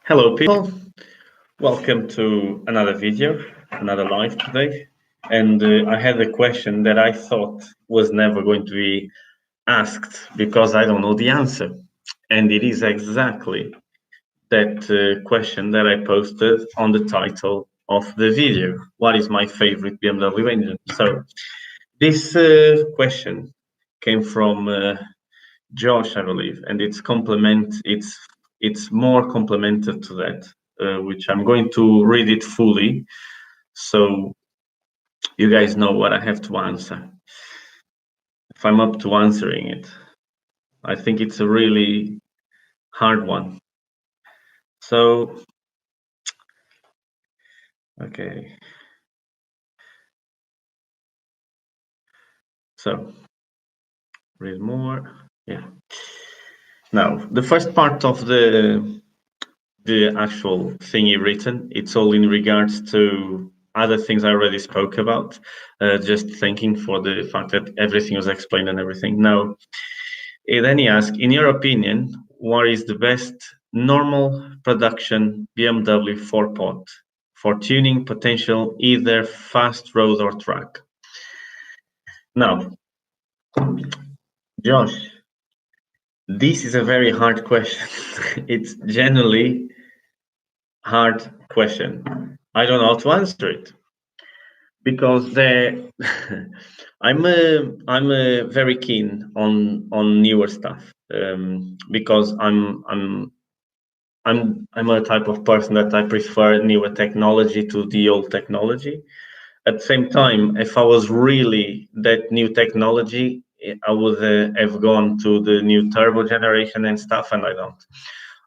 Hello, people. Welcome to another video, another live today. And I had a question that I thought was never going to be asked because I don't know the answer. And it is exactly that question that I posted on the title of the video. What is my favorite BMW engine? So this question came from Josh, I believe, and it's more complemented to that, which I'm going to read it fully, so you guys know what I have to answer. If I'm up to answering it, I think it's a really hard one. So, okay. So, read more. Yeah. Now, the first part of the actual thingy written, it's all in regards to other things I already spoke about. Just thanking for the fact that everything was explained and everything. Now, then he asked, in your opinion, what is the best normal production BMW 4-pot for tuning potential, either fast road or track? Now, Josh, this is a very hard question. It's generally hard question. I don't know how to answer it because I'm very keen on newer stuff because I'm a type of person that I prefer newer technology to the old technology. At the same time, if I was really that new technology, I would have gone to the new turbo generation and stuff, and I don't.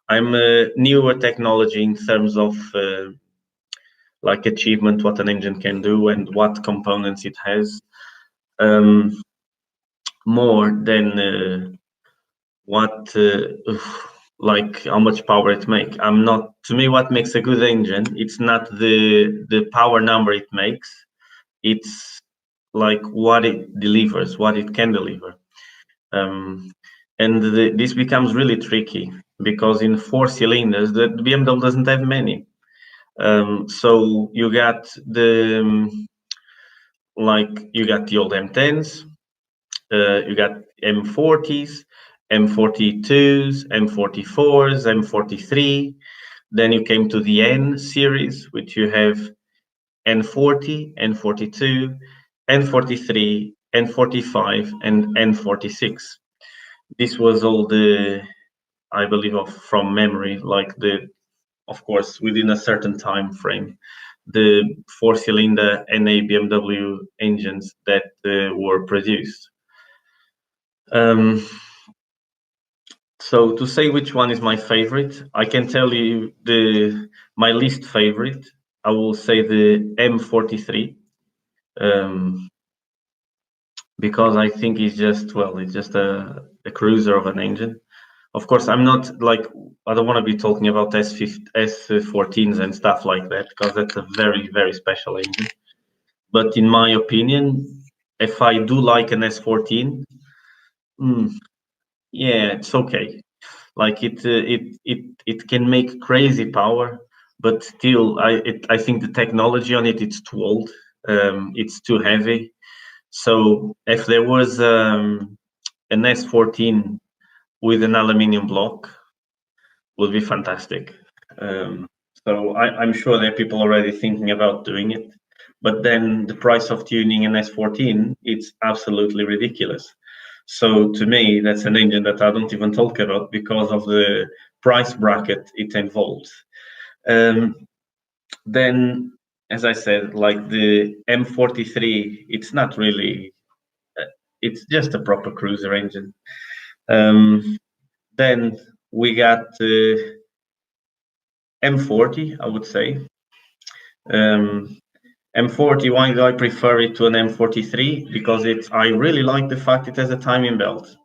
I'm a newer technology in terms of like achievement, what an engine can do and what components it has, um, more than what like how much power it makes. I'm not, to me, what makes a good engine, it's not the power number it makes, it's like what it delivers, what it can deliver. um, and this becomes really tricky because in 4 cylinders the BMW doesn't have many. So you got you got the old M10s, you got M40s, M42s, M44s, M43. Then you came to the N series, which you have N40, N42, N43, N45, and N46. This was all the, I believe, from memory, like of course, within a certain time frame, the 4-cylinder NA BMW engines that were produced. So to say which one is my favorite, I can tell you my least favorite. I will say the M43, because I think it's just a cruiser of an engine. Of course, I don't want to be talking about S14s and stuff like that because that's a very, very special engine. But in my opinion, if I do like an S14, yeah, it's okay. Like it can make crazy power, but still, I think the technology on it's too old. It's too heavy. So if there was an S14 with an aluminium block, would be fantastic. So I'm sure there are people already thinking about doing it, but then the price of tuning an S14, it's absolutely ridiculous. So to me, that's an engine that I don't even talk about because of the price bracket it involves. Then, as I said, like the M43, it's not really, it's just a proper cruiser engine. Then we got M40, I would say. M40, why do I prefer it to an M43? Because I really like the fact it has a timing belt.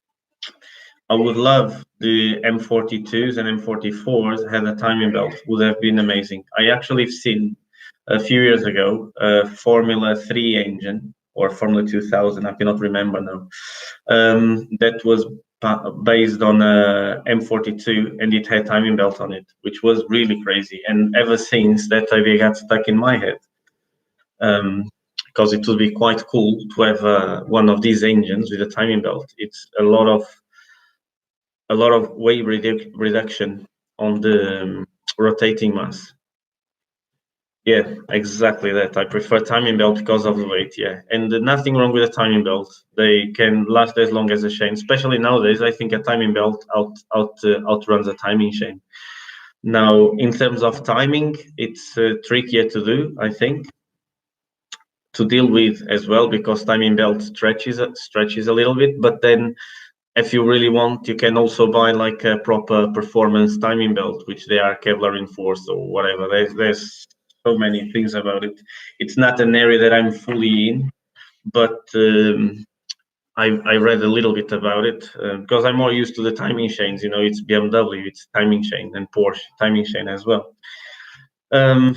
I would love the M42s and M44s had a timing belt. Would have been amazing. I actually seen a few years ago a Formula 3 engine or Formula 2000, I cannot remember now. That was based on a M42, and it had timing belt on it, which was really crazy. And ever since, that idea got stuck in my head, because it would be quite cool to have one of these engines with a timing belt. It's a lot of weight reduction on the rotating mass. Yeah, exactly that. I prefer timing belt because of the weight. Yeah, and nothing wrong with a timing belt. They can last as long as a chain. Especially nowadays, I think a timing belt outruns a timing chain. Now, in terms of timing, it's trickier to do, I think, to deal with as well, because timing belt stretches a little bit. But then, if you really want, you can also buy like a proper performance timing belt, which they are Kevlar reinforced or whatever. There's so many things about it. It's not an area that I'm fully in, but I read a little bit about it because I'm more used to the timing chains. You know, it's BMW, it's timing chain, and Porsche timing chain as well. Then,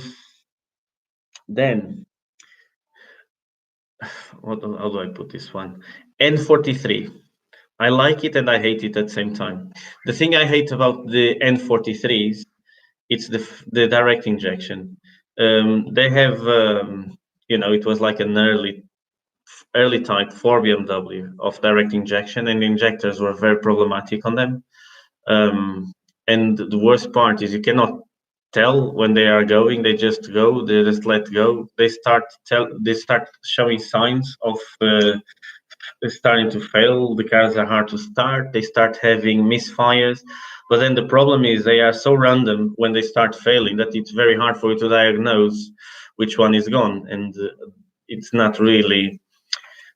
how do I put this one? N43. I like it and I hate it at the same time. The thing I hate about the N43s, it's the direct injection. They have, it was like an early type for BMW of direct injection, and the injectors were very problematic on them. And the worst part is you cannot tell when they are going. They just go. They just let go. They start showing signs of starting to fail. The cars are hard to start. They start having misfires. But then the problem is they are so random when they start failing that it's very hard for you to diagnose which one is gone. And it's not really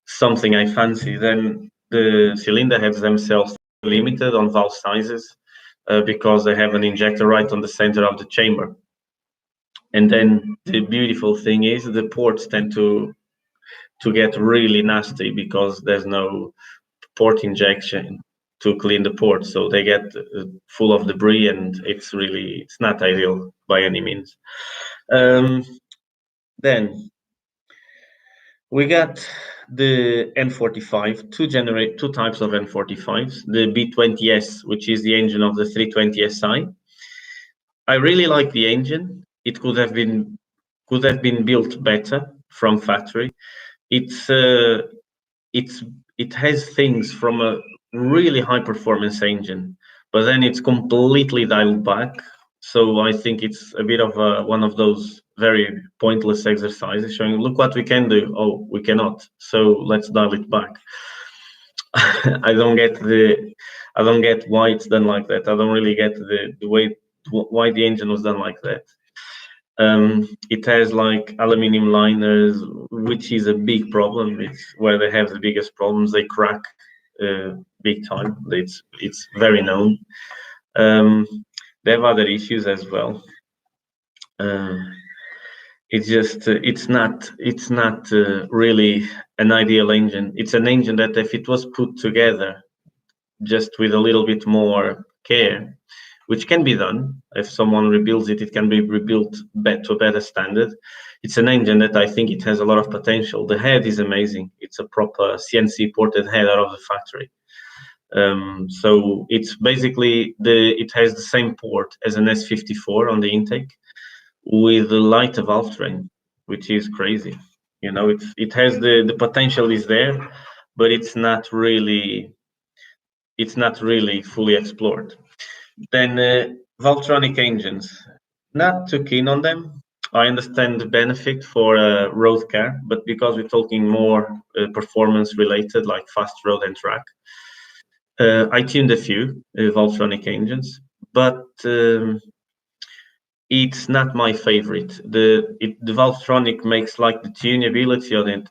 something I fancy. Then the cylinder heads themselves are limited on valve sizes because they have an injector right on the center of the chamber. And then the beautiful thing is the ports tend to get really nasty because there's no port injection to clean the port, so they get full of debris, and it's not ideal by any means. Then we got the N45, two types of N45s, the B20S, which is the engine of the 320SI. I really like the engine. It could have been built better from factory. It has things from a really high performance engine, but then it's completely dialed back. So I think it's a bit of one of those very pointless exercises showing, look what we can do. Oh, we cannot. So let's dial it back. I don't get why it's done like that. I don't really get the way why the engine was done like that. It has like aluminium liners, which is a big problem. It's where they have the biggest problems. They crack big time. It's very known. They have other issues as well. It's not really an ideal engine. It's an engine that if it was put together just with a little bit more care, which can be done. If someone rebuilds it, it can be rebuilt to a better standard. It's an engine that I think it has a lot of potential. The head is amazing. It's a proper CNC ported head out of the factory. So it's basically it has the same port as an S54 on the intake with a lighter valve train, which is crazy. You know, it has the potential is there, but it's not really fully explored. Then Valvetronic engines, not too keen on them. I understand the benefit for a road car, but because we're talking more performance related, like fast road and track, I tuned a few Valvetronic engines, but it's not my favorite. The Valvetronic makes like the tunability on it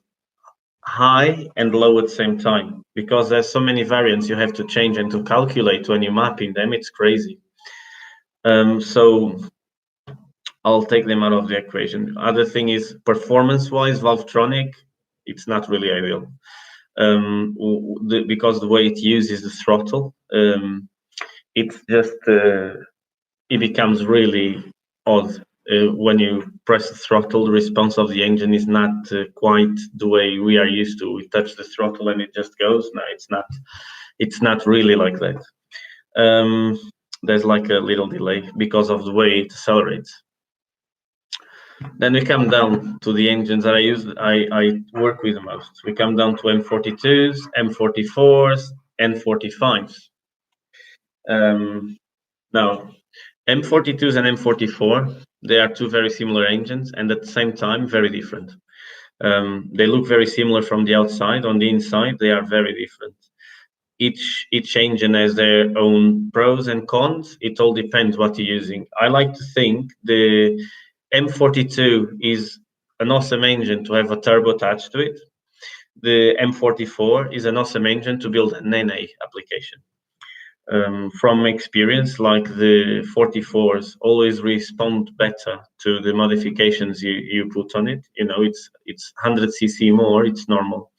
high and low at the same time, because there's so many variants you have to change and to calculate when you're mapping them. It's crazy. So I'll take them out of the equation. Other thing is performance-wise, Valvetronic, it's not really ideal because the way it uses the throttle, it's just it becomes really odd when you press the throttle, the response of the engine is not quite the way we are used to. We touch the throttle and it just goes. No, it's not. It's not really like that. There's like a little delay because of the way it accelerates. Then we come down to the engines that I work with the most. We come down to M42s, M44s, N45s. Now, M42s and M44, they are two very similar engines and at the same time very different. They look very similar from the outside. On the inside, they are very different. Each engine has their own pros and cons. It all depends what you're using. I like to think the M42 is an awesome engine to have a turbo attached to it. The M44 is an awesome engine to build an NA application. From experience, like the 44s always respond better to the modifications you put on it. You know, it's 100cc more, it's normal.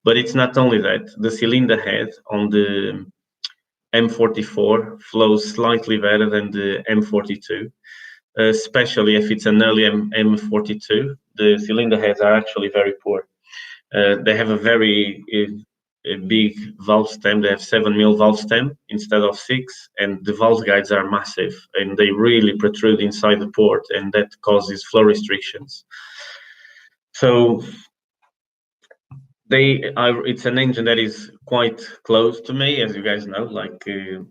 But it's not only that. The cylinder head on the M44 flows slightly better than the M42, especially if it's an early M42. The cylinder heads are actually very poor. They have a very a big valve stem. They have 7mm valve stem instead of 6, and the valve guides are massive and they really protrude inside the port, and that causes flow restrictions. So it's an engine that is quite close to me, as you guys know, like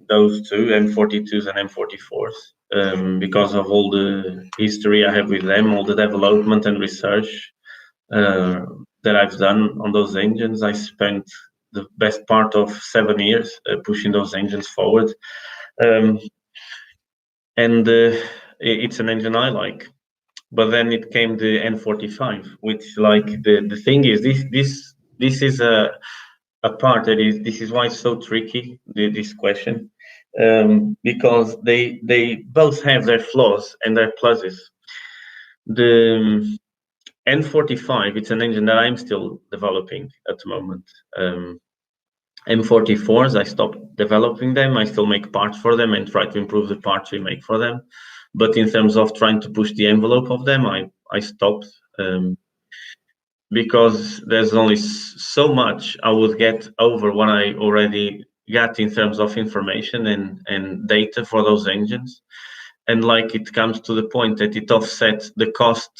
those two M42s and M44s, because of all the history I have with them, all the development and research that I've done on those engines. I spent the best part of 7 years pushing those engines forward, and it's an engine I like. But then it came the N45, which, like, the thing is, this is a part that is, this is why it's so tricky, this question, because they both have their flaws and their pluses. The N45, it's an engine that I'm still developing at the moment. M44s, I stopped developing them. I still make parts for them and try to improve the parts we make for them. But in terms of trying to push the envelope of them, I stopped, because there's only so much I would get over what I already got in terms of information and data for those engines. And like, it comes to the point that it offsets the cost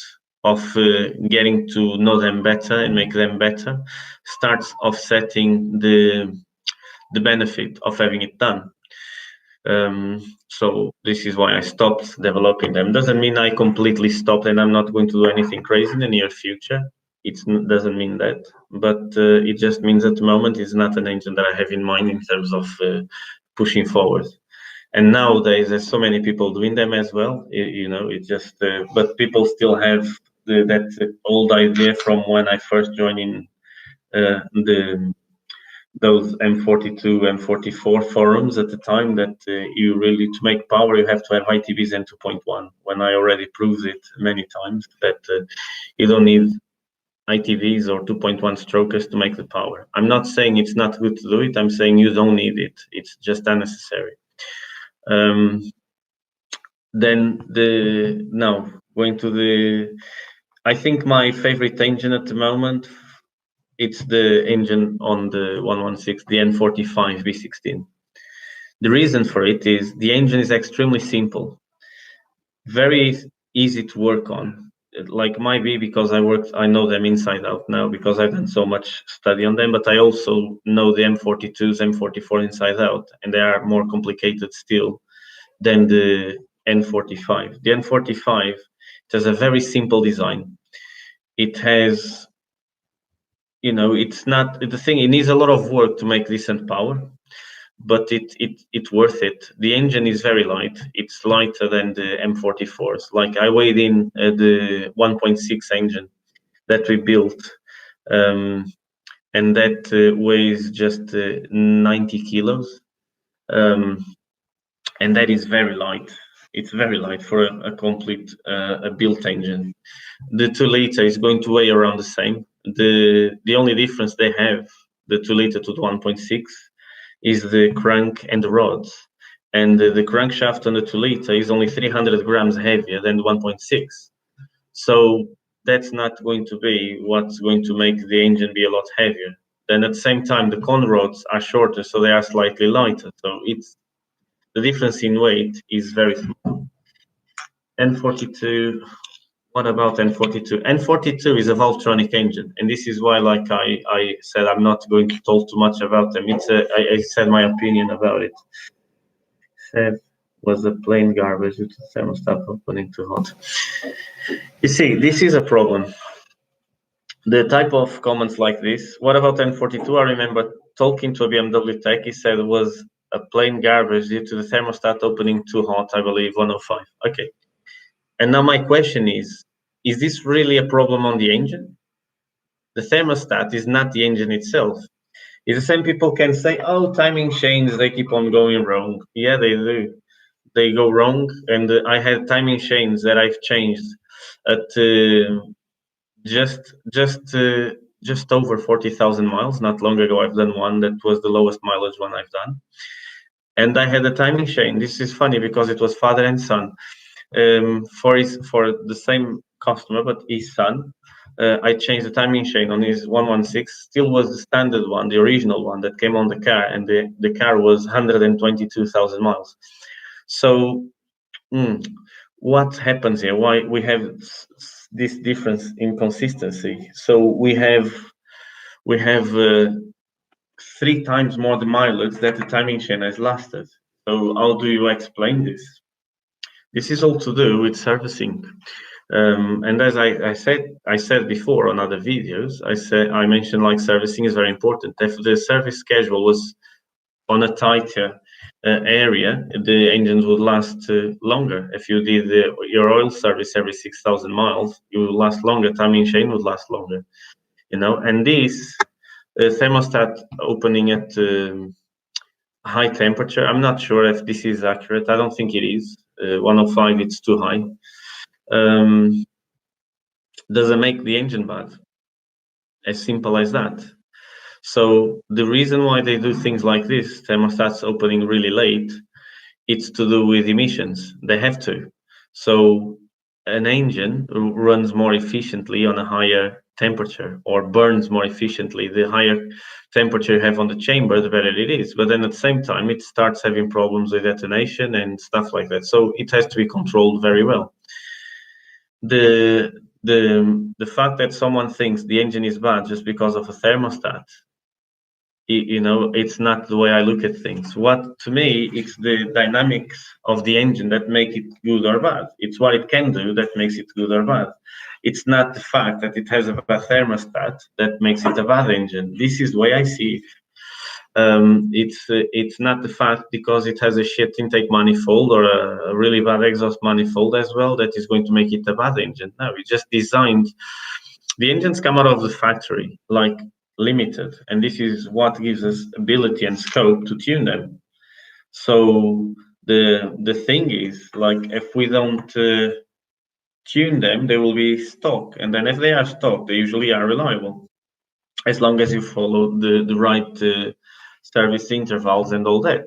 of getting to know them better and make them better, starts offsetting the benefit of having it done. So this is why I stopped developing them. Doesn't mean I completely stopped and I'm not going to do anything crazy in the near future. It doesn't mean that, but it just means at the moment it's not an engine that I have in mind in terms of pushing forward. And nowadays there's so many people doing them as well. You know, it just but people still have that old idea from when I first joined in those M42, M44 forums at the time, that you really, to make power, you have to have ITBs and 2.1, when I already proved it many times that you don't need ITVs or 2.1 strokers to make the power. I'm not saying it's not good to do it. I'm saying you don't need it. It's just unnecessary. Then going to I think my favorite engine at the moment, it's the engine on the 116, the N45 V16. The reason for it is the engine is extremely simple, very easy to work on. Like my B, because I know them inside out now because I've done so much study on them, but I also know the M42s, M44 inside out, and they are more complicated still than the N45. The N45, it has a very simple design. It has, it's not the thing. It needs a lot of work to make decent power, but it's worth it. The engine is very light. It's lighter than the M44s. Like, I weighed in the 1.6 engine that we built, and that weighs just 90 kilos, and that is very light. It's very light for a complete a built engine. The 2-liter is going to weigh around the same. The only difference they have, the 2-liter to the 1.6, is the crank and the rods. and the crankshaft on the 2-liter is only 300 grams heavier than the 1.6. So that's not going to be what's going to make the engine be a lot heavier. Then at the same time, the con rods are shorter, so they are slightly lighter. So it's the difference in weight is very small. N42. What about N42? N42 is a Valvetronic engine, and this is why, like I said, I'm not going to talk too much about them. I said my opinion about it. Said was a plain garbage due to the thermostat opening too hot. You see, this is a problem. The type of comments like this. What about N42? I remember talking to a BMW tech. He said it was a plain garbage due to the thermostat opening too hot. I believe 105. Okay. And now my question is this really a problem on the engine? The thermostat is not the engine itself. It's the same people can say, oh, timing chains, they keep on going wrong. Yeah, they do. They go wrong. And I had timing chains that I've changed at just over 40,000 miles. Not long ago, I've done one that was the lowest mileage one I've done. And I had a timing chain. This is funny because it was father and son. For the same customer, but his son, I changed the timing chain on his 116. Still was the standard one, the original one that came on the car, and the car was 122,000 miles. So what happens here? Why we have this difference in consistency? So we have 3 times more the mileage that the timing chain has lasted. So how do you explain this? This is all to do with servicing. And as I said before on other videos, I mentioned like servicing is very important. If the service schedule was on a tighter area, the engines would last longer. If you did your oil service every 6,000 miles, you would last longer. Timing chain would last longer, And this thermostat opening at high temperature, I'm not sure if this is accurate. I don't think it is. 105, it's too high. Doesn't make the engine bad. As simple as that. So the reason why they do things like this, thermostats opening really late, it's to do with emissions. They have to. So an engine runs more efficiently on a higher temperature, or burns more efficiently. The higher temperature you have on the chamber, the better it is. But then at the same time, it starts having problems with detonation and stuff like that. So it has to be controlled very well. The fact that someone thinks the engine is bad just because of a thermostat, it's not the way I look at things. What, to me, it's the dynamics of the engine that make it good or bad. It's what it can do that makes it good or bad. It's not the fact that it has a bad thermostat that makes it a bad engine. This is the way I see it. It's not the fact because it has a shit intake manifold or a really bad exhaust manifold as well that is going to make it a bad engine. No, we just designed. The engines come out of the factory like limited, and this is what gives us ability and scope to tune them. So the thing is, like, if we don't tune them, they will be stock, and then if they are stock, they usually are reliable, as long as you follow the right service intervals and all that.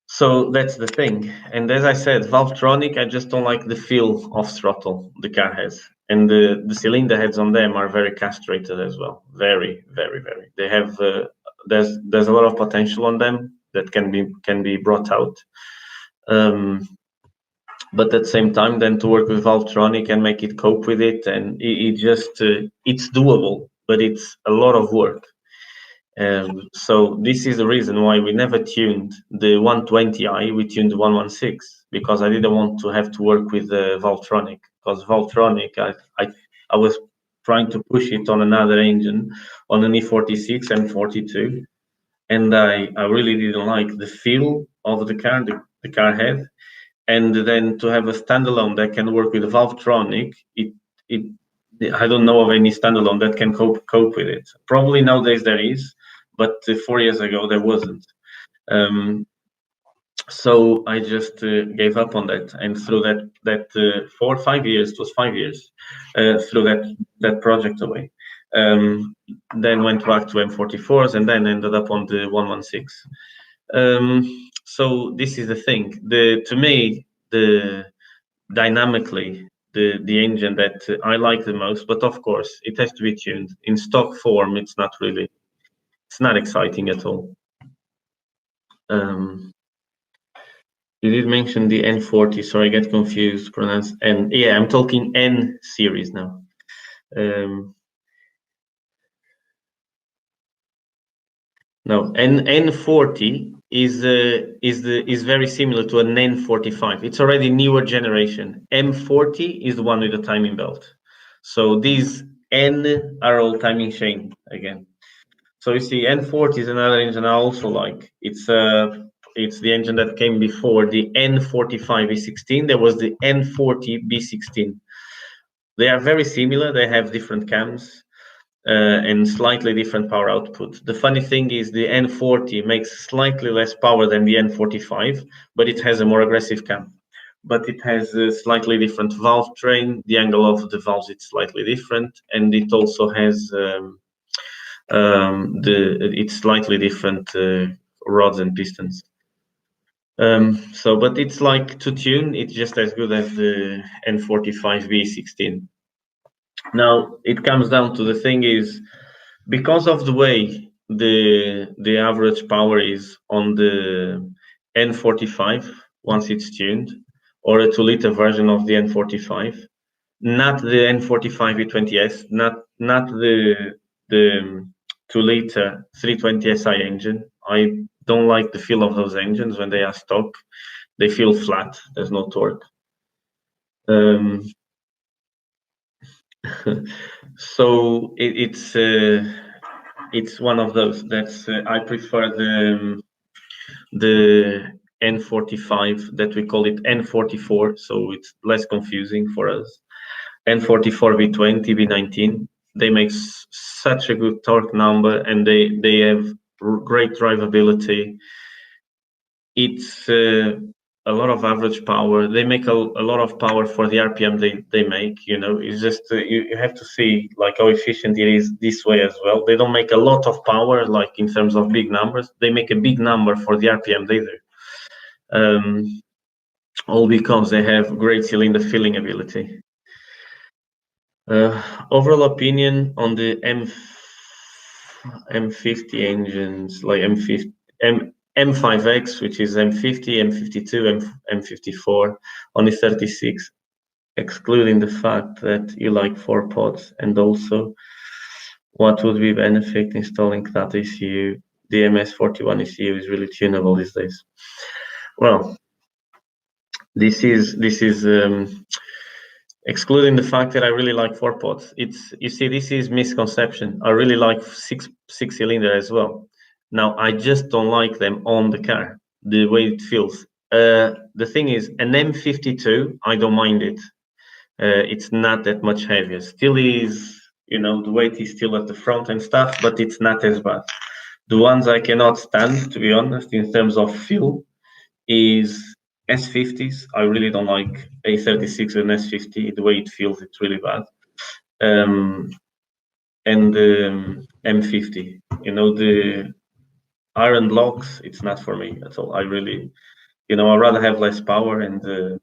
So that's the thing. And as I said, Valvetronic, I just don't like the feel of throttle the car has. And the cylinder heads on them are very castrated as well. Very, very, very. They have there's a lot of potential on them that can be brought out. But at the same time, then to work with Valvetronic and make it cope with it, and it just it's doable, but it's a lot of work. So this is the reason why we never tuned the 120i, we tuned the 116, because I didn't want to have to work with Valvetronic, because Valvetronic, I was trying to push it on another engine, on an E46 and 42, and I really didn't like the feel of the car, the car had, and then to have a standalone that can work with Valvetronic, I don't know of any standalone that can cope with it. Probably nowadays there is, but 4 years ago there wasn't. So I just gave up on that, and threw that 4 or 5 years, it was 5 years, threw that project away. Then went back to M44s, and then ended up on the 116. So this is the thing. To me, the dynamically the engine that I like the most, but of course it has to be tuned. In stock form, it's not exciting at all. You did mention the N40, so I get confused. Pronounced N. Yeah, I'm talking N series now. No, N40 is very similar to an N45. It's already newer generation. M40 is the one with the timing belt. So these N are all timing chain again. So you see, N40 is another engine I also like. It's the engine that came before the N45 V16. There was the N40 B16. They are very similar. They have different cams and slightly different power output. The funny thing is the N40 makes slightly less power than the N45, but it has a more aggressive cam. But it has a slightly different valve train. The angle of the valves is slightly different, and it also has it's slightly different rods and pistons. But it's like to tune, it's just as good as the N45 V16. Now it comes down to the thing is, because of the way the average power is on the N45 once it's tuned, or a 2-liter version of the N45, not the N45 V20S, not the 2-liter 320 SI engine. I don't like the feel of those engines when they are stock. They feel flat. There's no torque. So it's one of those. That's I prefer the N45, that we call it N44, so it's less confusing for us. N44 V20 V19. They make such a good torque number, and they have great drivability. It's a lot of average power. They make a lot of power for the RPM they make. It's just you have to see like how efficient it is this way as well. They don't make a lot of power like in terms of big numbers. They make a big number for the RPM they do. All because they have great cylinder filling ability. Overall opinion on the M50 engines, like M5X, which is M50, M52, M54, only 36, excluding the fact that you like 4 pods, and also what would be benefit installing that ECU? The MS41 ECU is really tunable these days. Well, this is excluding the fact that I really like 4 pods. You see, this is misconception. I really like six cylinder as well. Now I just don't like them on the car, the way it feels. The thing is, an M52, I don't mind it. It's not that much heavier. Still is, the weight is still at the front and stuff, but it's not as bad. The ones I cannot stand, to be honest, in terms of feel, is S50s. I really don't like A36 and S50. The way it feels, it's really bad. And M50, the iron locks, it's not for me at all. I really, I'd rather have less power and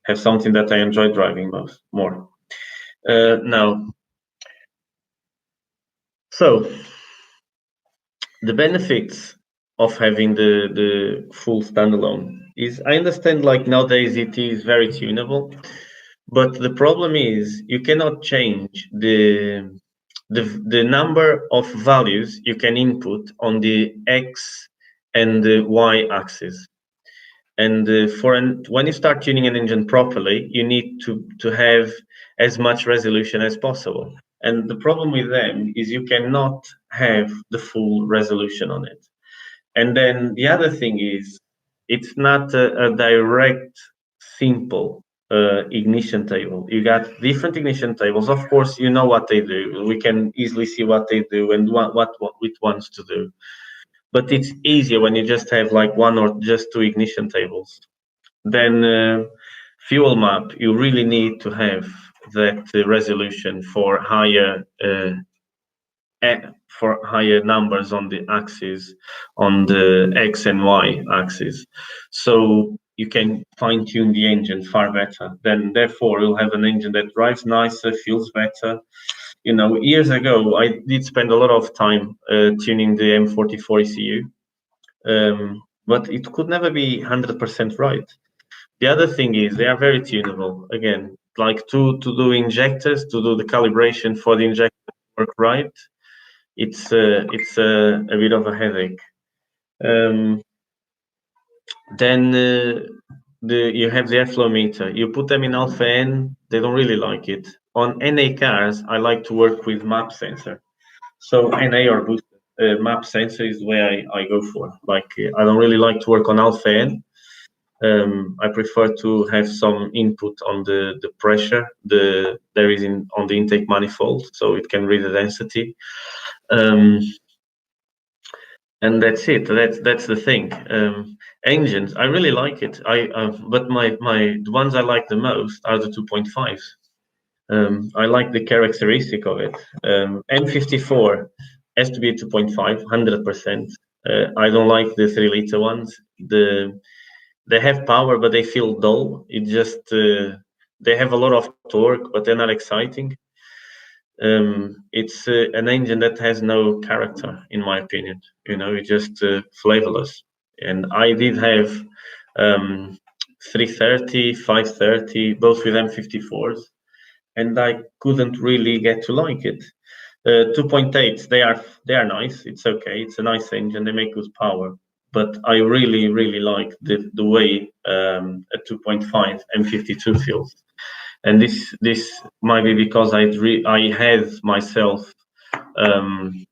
have something that I enjoy driving more. Now, so the benefits of having the full standalone is, I understand like nowadays it is very tunable, but the problem is you cannot change the number of values you can input on the X and the Y axis. And when you start tuning an engine properly, you need to have as much resolution as possible. And the problem with them is you cannot have the full resolution on it. And then the other thing is, it's not a direct, simple ignition table. You got different ignition tables. Of course, you know what they do. We can easily see what they do and what it wants to do. But it's easier when you just have like one or just 2 ignition tables. Then fuel map, you really need to have that resolution for higher for higher numbers on the axis, on the X and Y axis. So you can fine tune the engine far better. Then therefore you'll have an engine that drives nicer, feels better. Years ago, I did spend a lot of time tuning the M44 ECU, but it could never be 100% right. The other thing is they are very tunable. Again, like to do injectors, to do the calibration for the injector to work right, it's a bit of a headache. Then you have the airflow meter. You put them in alpha N, they don't really like it. On NA cars, I like to work with map sensor. So NA or boosted map sensor is the way I go for. Like I don't really like to work on alpha N. I prefer to have some input on the pressure there is on the intake manifold, so it can read the density. And that's it. That's the thing. Engines, I really like it. But the ones I like the most are the 2.5s. I like the characteristic of it. M54 has to be 2.5, 100%. I don't like the 3-liter ones. They have power, but they feel dull. They have a lot of torque, but they're not exciting. It's an engine that has no character, in my opinion. It's just flavorless. And I did have 330, 530, both with M54s, and I couldn't really get to like it. 2.8s, they are nice. It's okay. It's a nice engine. They make good power. But I really, really like the way a 2.5 M52 feels. And this might be because I had myself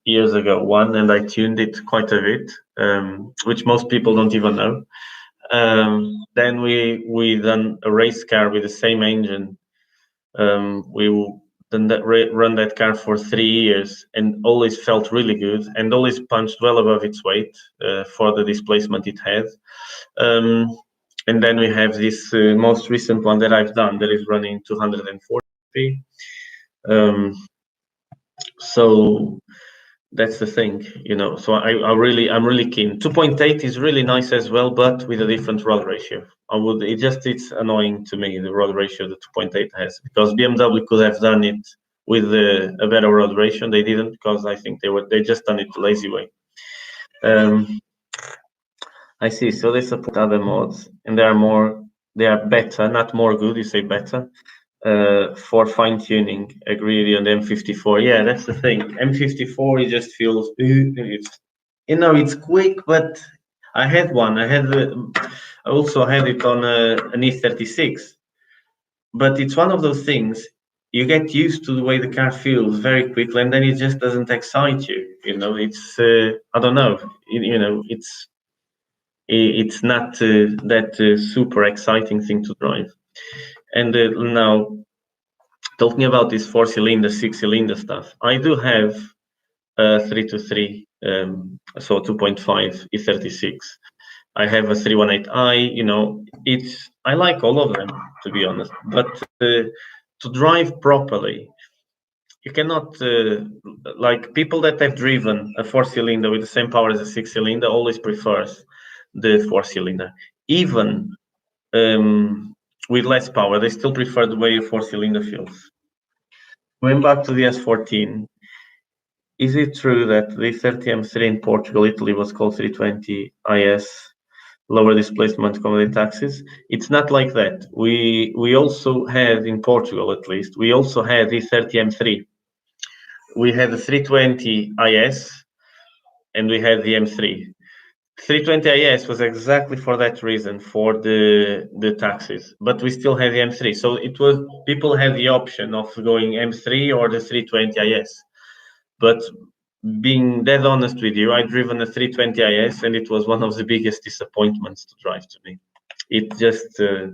years ago one, and I tuned it quite a bit, which most people don't even know. Then we done a race car with the same engine. We then run that car for 3 years, and always felt really good, and always punched well above its weight for the displacement it had. And then we have this most recent one that I've done that is running 240. So that's the thing, So I'm really keen. 2.8 is really nice as well, but with a different rod ratio. It's annoying to me, the rod ratio the 2.8 has, because BMW could have done it with a better rod ratio. They didn't, because I think they just done it the lazy way. I see. So they support other mods, and they are better, not more good. You say better for fine tuning. Agree on the M54. Yeah, that's the thing. M54, it just feels it's quick, but I had one. I also had it on an E36, but it's one of those things. You get used to the way the car feels very quickly, and then it just doesn't excite you. It's I don't know. It's not that super exciting thing to drive. And now, talking about this 4-cylinder, 6-cylinder stuff, I do have a 323, so 2.5 E36. I have a 318i. I like all of them, to be honest. But to drive properly, you cannot like people that have driven a 4-cylinder with the same power as a 6-cylinder always prefers the 4-cylinder, even with less power. They still prefer the way a 4-cylinder feels. Going back to the S14, is it true that the 30M3 in Portugal, Italy was called 320 IS, lower displacement accommodate taxis? It's not like that. We also had, in Portugal at least, we also had the 30M3. We had the 320 IS and we had the M3. 320 IS was exactly for that reason, for the taxis, but we still had the M3. So people had the option of going M3 or the 320 IS. But being dead honest with you, I've driven a 320 IS and it was one of the biggest disappointments to drive to me. It just to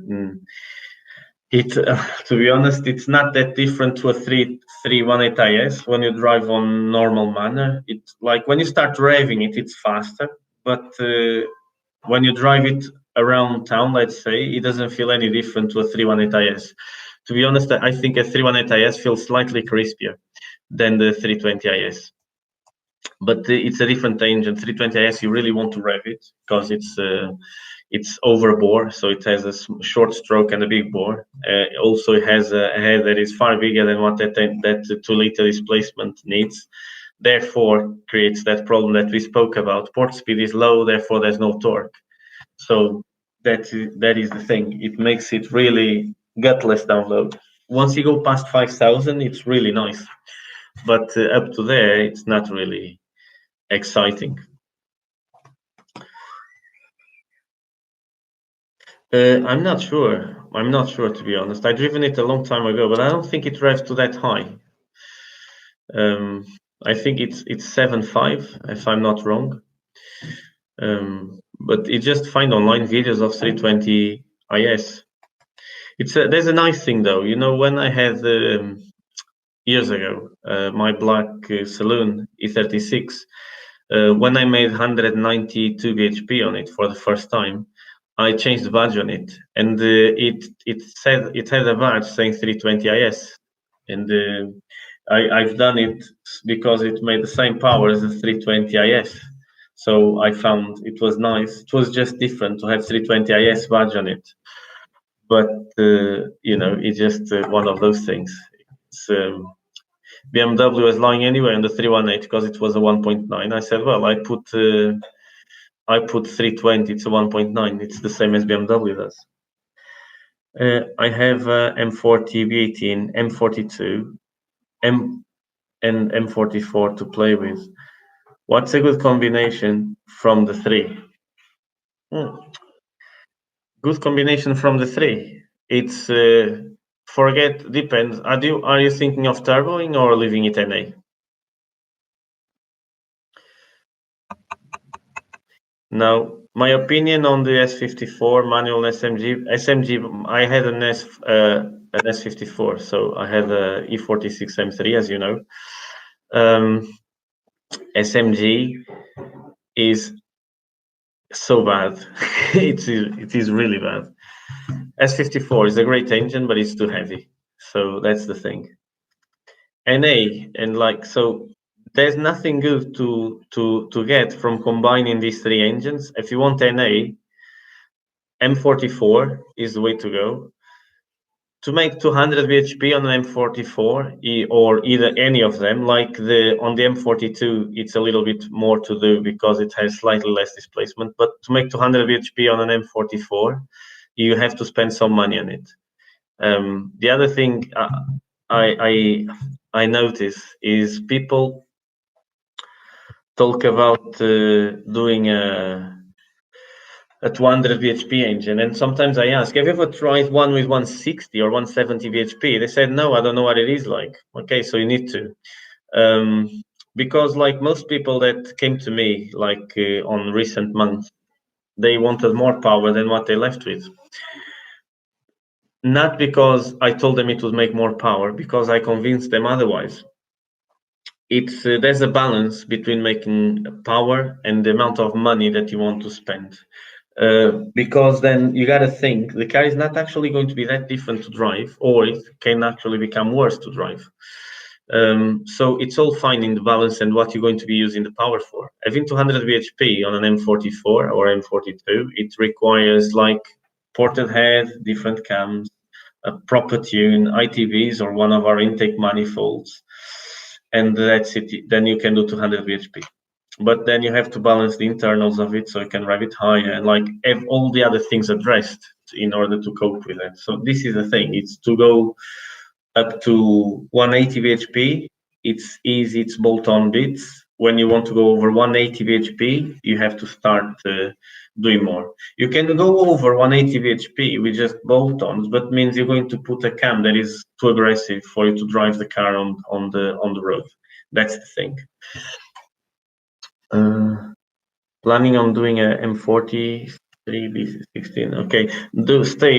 be honest, it's not that different to a 318 IS when you drive on normal manner. It's like when you start revving it, it's faster, but when you drive it around town, let's say, it doesn't feel any different to a 318 IS. To be honest, I think a 318 IS feels slightly crispier than the 320 IS. but it's a different engine. 320 IS, you really want to rev it because it's overbore, so it has a short stroke and a big bore. Also, it has a head that is far bigger than what that 2-liter displacement needs. Therefore, creates that problem that we spoke about. Port speed is low, therefore there's no torque. So that is the thing. It makes it really gutless download. Once you go past 5,000, it's really nice, but up to there, it's not really exciting. I'm not sure. I'm not sure, to be honest. I've driven it a long time ago, but I don't think it revs to that high. I think it's 7.5, if I'm not wrong. But you just find online videos of 320 IS. There's a nice thing though. You know, when I had years ago my black saloon E36, when I made 192 bhp on it for the first time, I changed the badge on it, and it said it had a badge saying 320 IS, and I've done it because it made the same power as the 320 IS. So I found it was nice. It was just different to have 320 IS badge on it, but you know, it's just one of those things. It's, BMW was lying anyway on the 318 because it was a 1.9. I said, well, I put 320. It's a 1.9. It's the same as BMW does. I have M40 V18, M42, and M44 to play with. What's a good combination from the three? Good combination from the three. It's depends. Are you thinking of turboing or leaving it NA? Now, my opinion on the S54 manual SMG, I had an S54, so I had a E46 M3, as you know. SMG is so bad. It is really bad. S54 is a great engine, but it's too heavy. So that's the thing. NA, and like, so there's nothing good to get from combining these three engines. If you want NA, M44 is the way to go. To make 200 bhp on an M44 or either any of them, like on the M42, it's a little bit more to do because it has slightly less displacement. But to make 200 bhp on an M44, you have to spend some money on it. The other thing I notice is people talk about doing a 200 bhp engine, and sometimes I ask, have you ever tried one with 160 or 170 bhp? They said, no, I don't know what it is like. Okay, so you need to. Because like most people that came to me like on recent months, they wanted more power than what they left with. Not because I told them it would make more power, because I convinced them otherwise. It's there's a balance between making power and the amount of money that you want to spend. Because then you got to think the car is not actually going to be that different to drive, or it can actually become worse to drive. So it's all fine in the balance and what you're going to be using the power for. Having 200 bhp on an M44 or M42, it requires like ported head, different cams, a proper tune, ITVs or one of our intake manifolds, and that's it. Then you can do 200 bhp. But then you have to balance the internals of it so you can rev it higher and like have all the other things addressed in order to cope with it. So this is the thing. It's to go up to 180 bhp. It's easy. It's bolt-on bits. When you want to go over 180 bhp, you have to start doing more. You can go over 180 bhp with just bolt-ons, but means you're going to put a cam that is too aggressive for you to drive the car on the road. That's the thing. Planning on doing a M40 B16. Okay,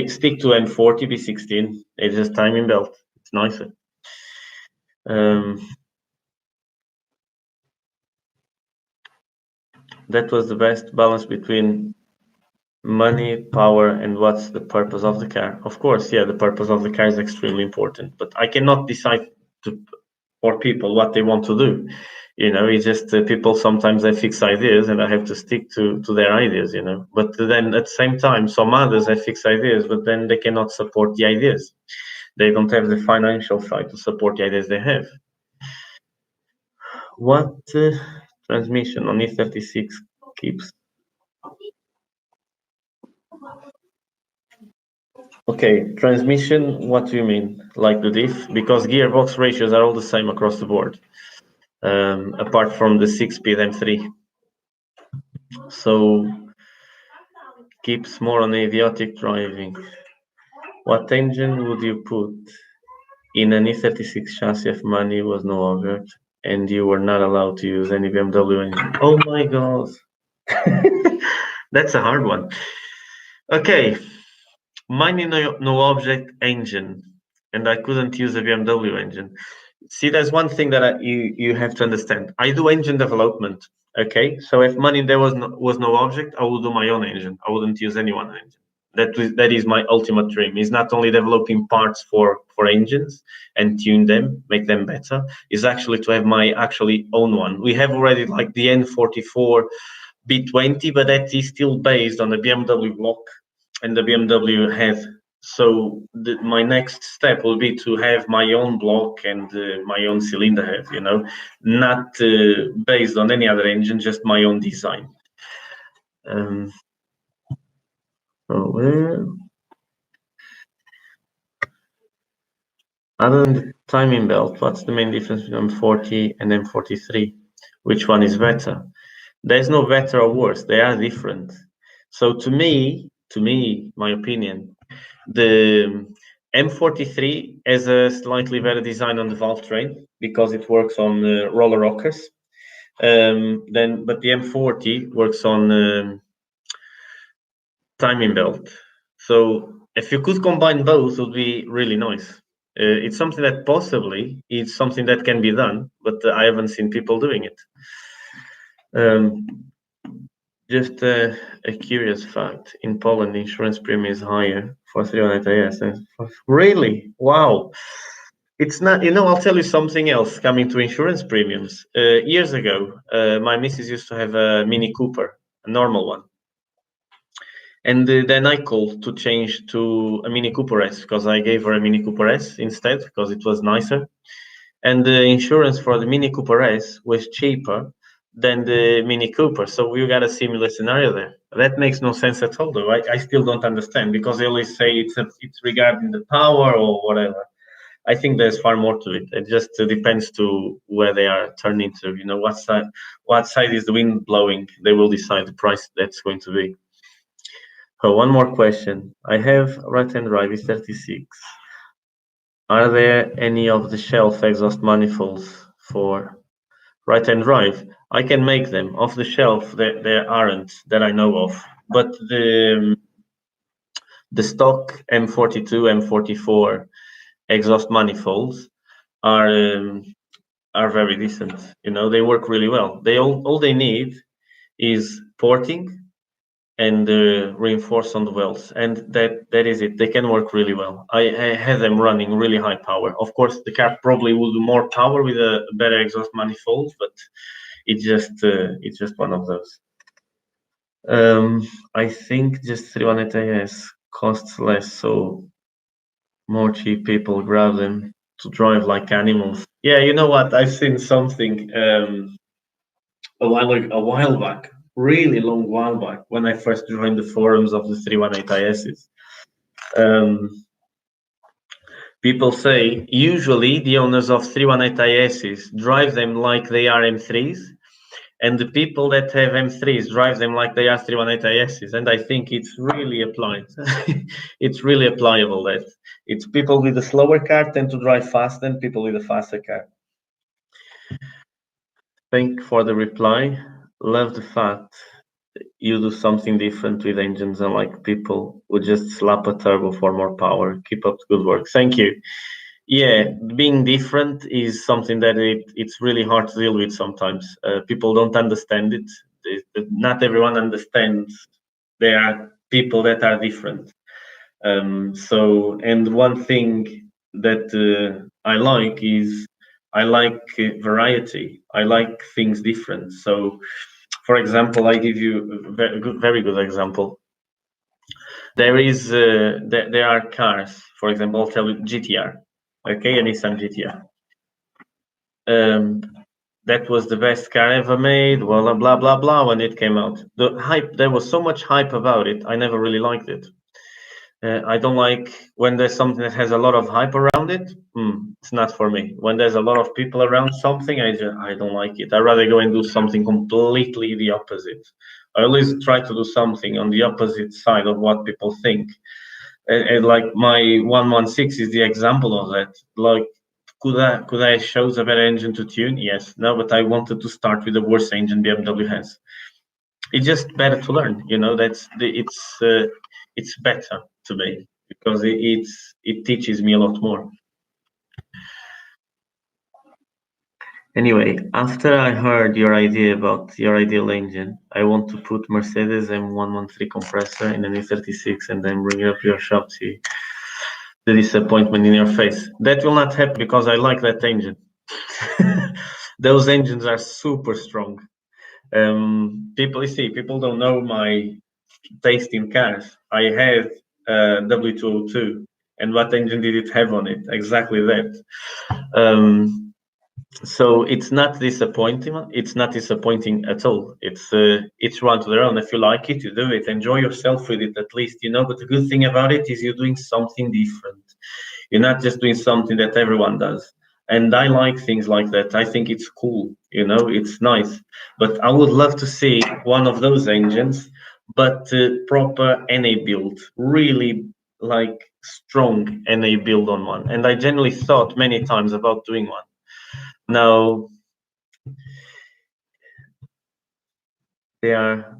stick to M40 B16. It's just timing belt. It's nicer. That was the best balance between money, power, and what's the purpose of the car. Of course, yeah, the purpose of the car is extremely important, but I cannot decide for people what they want to do. It's just people sometimes they fix ideas, and I have to stick to their ideas. But then at the same time, some others have fixed ideas, but then they cannot support the ideas. They don't have the financial side to support the ideas they have. What transmission on E36 keeps? Okay, transmission, what do you mean? Like the diff? Because gearbox ratios are all the same across the board, apart from the 6-speed M3. So keeps more on idiotic driving. What engine would you put in an E36 chassis if money was no object and you were not allowed to use any BMW engine? Oh my god. That's a hard one. Okay, mine no object engine, and I couldn't use a BMW engine. See, there's one thing that you have to understand. I do engine development. Okay, so if money there was no object, I would do my own engine. I wouldn't use anyone's engine. That is my ultimate dream. Is not only developing parts for engines and tune them, make them better. Is actually to have my actually own one. We have already like the N44 B20, but that is still based on a BMW block and the BMW has. So my next step will be to have my own block and my own cylinder head, not based on any other engine, just my own design. Other than the timing belt, what's the main difference between M40 and M43? Which one is better? There's no better or worse. They are different. So to me, my opinion, the M43 has a slightly better design on the valve train because it works on roller rockers. But the M40 works on timing belt. So if you could combine both, it would be really nice. It's something that possibly it's something that can be done, but I haven't seen people doing it. Just a curious fact: in Poland, the insurance premium is higher for 318 AS. Really? Wow! It's not. I'll tell you something else. Coming to insurance premiums, years ago, my missus used to have a Mini Cooper, a normal one. And then I called to change to a Mini Cooper S because I gave her a Mini Cooper S instead because it was nicer. And the insurance for the Mini Cooper S was cheaper than the Mini Cooper. So we got a similar scenario there. That makes no sense at all, though. I still don't understand because they always say it's regarding the power or whatever. I think there's far more to it. It just depends to where they are turning to. What side is the wind blowing? They will decide the price that's going to be. Oh, one more question. I have right-hand drive is 36. Are there any of the shelf exhaust manifolds for right-hand drive? I can make them off the shelf. There aren't that I know of, but the stock M42, M44 exhaust manifolds are very decent. They work really well. All they need is porting and reinforce on the wells, and that is it. They can work really well. I had them running really high power. Of course, the car probably will do more power with a better exhaust manifold, but it's just one of those. I think just 318 AS costs less, so more cheap people grab them to drive like animals. Yeah, you know what? I've seen something a while back, really long while back, when I first joined the forums of the 318 ISs. People say usually the owners of 318 ISs drive them like they are M3s, and the people that have M3s drive them like they are 318 ISs. And I think it's really applied. It's really applicable that it's people with a slower car tend to drive fast than people with a faster car. Thank you for the reply. Love the fact you do something different with engines, unlike people who just slap a turbo for more power. Keep up the good work. Thank you. Yeah, being different is something that it's really hard to deal with sometimes. People don't understand it. Not everyone understands there are people that are different. And one thing that I like is I like variety. I like things different. So, for example, I give you a very good example. There are cars. For example, I'll tell you GTR, okay, a Nissan GTR. That was the best car ever made. Blah blah blah blah. When it came out, the hype. There was so much hype about it. I never really liked it. I don't like when there's something that has a lot of hype around it. It's not for me. When there's a lot of people around something, I don't like it. I'd rather go and do something completely the opposite. I always try to do something on the opposite side of what people think. And like my 116 is the example of that. Like, could I choose a better engine to tune? Yes. No, but I wanted to start with the worst engine BMW has. It's just better to learn, you know. It's better to me because it teaches me a lot more. Anyway, after I heard your idea about your ideal engine, I want to put Mercedes M113 compressor in an E36 and then bring it up your shop. See the disappointment in your face. That will not happen because I like that engine. Those engines are super strong. People don't know my taste in cars. I had W202, and what engine did it have on it? Exactly that. So it's not disappointing. It's not disappointing at all. It's one to their own. If you like it, you do it. Enjoy yourself with it at least, you know. But the good thing about it is you're doing something different. You're not just doing something that everyone does. And I like things like that. I think it's cool, you know, it's nice. But I would love to see one of those engines, but proper NA build, really like strong NA build on one. And I generally thought many times about doing one. Now, they are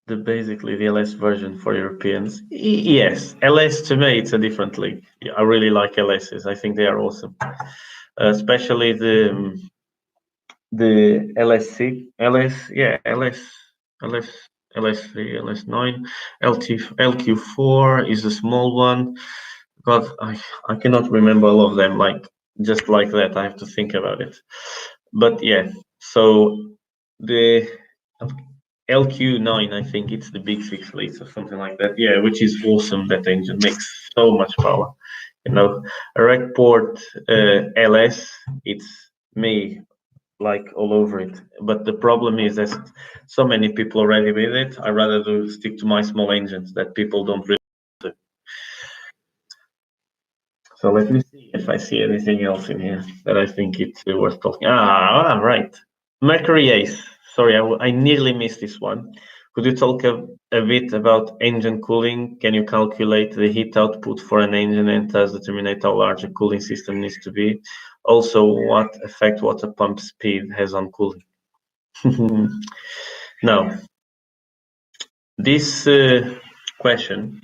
basically the LS version for Europeans. Yes, LS to me it's a different league. I really like LSs. I think they are awesome, especially the LSC, LS, yeah, LS, LS3, LS9, LQ4 is a small one. God, I cannot remember all of them like just like that. I have to think about it. But yeah, so the LQ9, I think it's the big 6 or something like that. Yeah, which is awesome. That engine makes so much power. You know, a Rekport LS, it's me like all over it. But the problem is there's so many people already with it. I rather stick to my small engines that people don't really do. So let me see if I see anything else in here that I think it's worth talking. Right. Mercury Ace. Sorry, I nearly missed this one. Could you talk a bit about engine cooling? Can you calculate the heat output for an engine and thus determine how large a cooling system needs to be? Also, what effect water pump speed has on cooling? Now, this question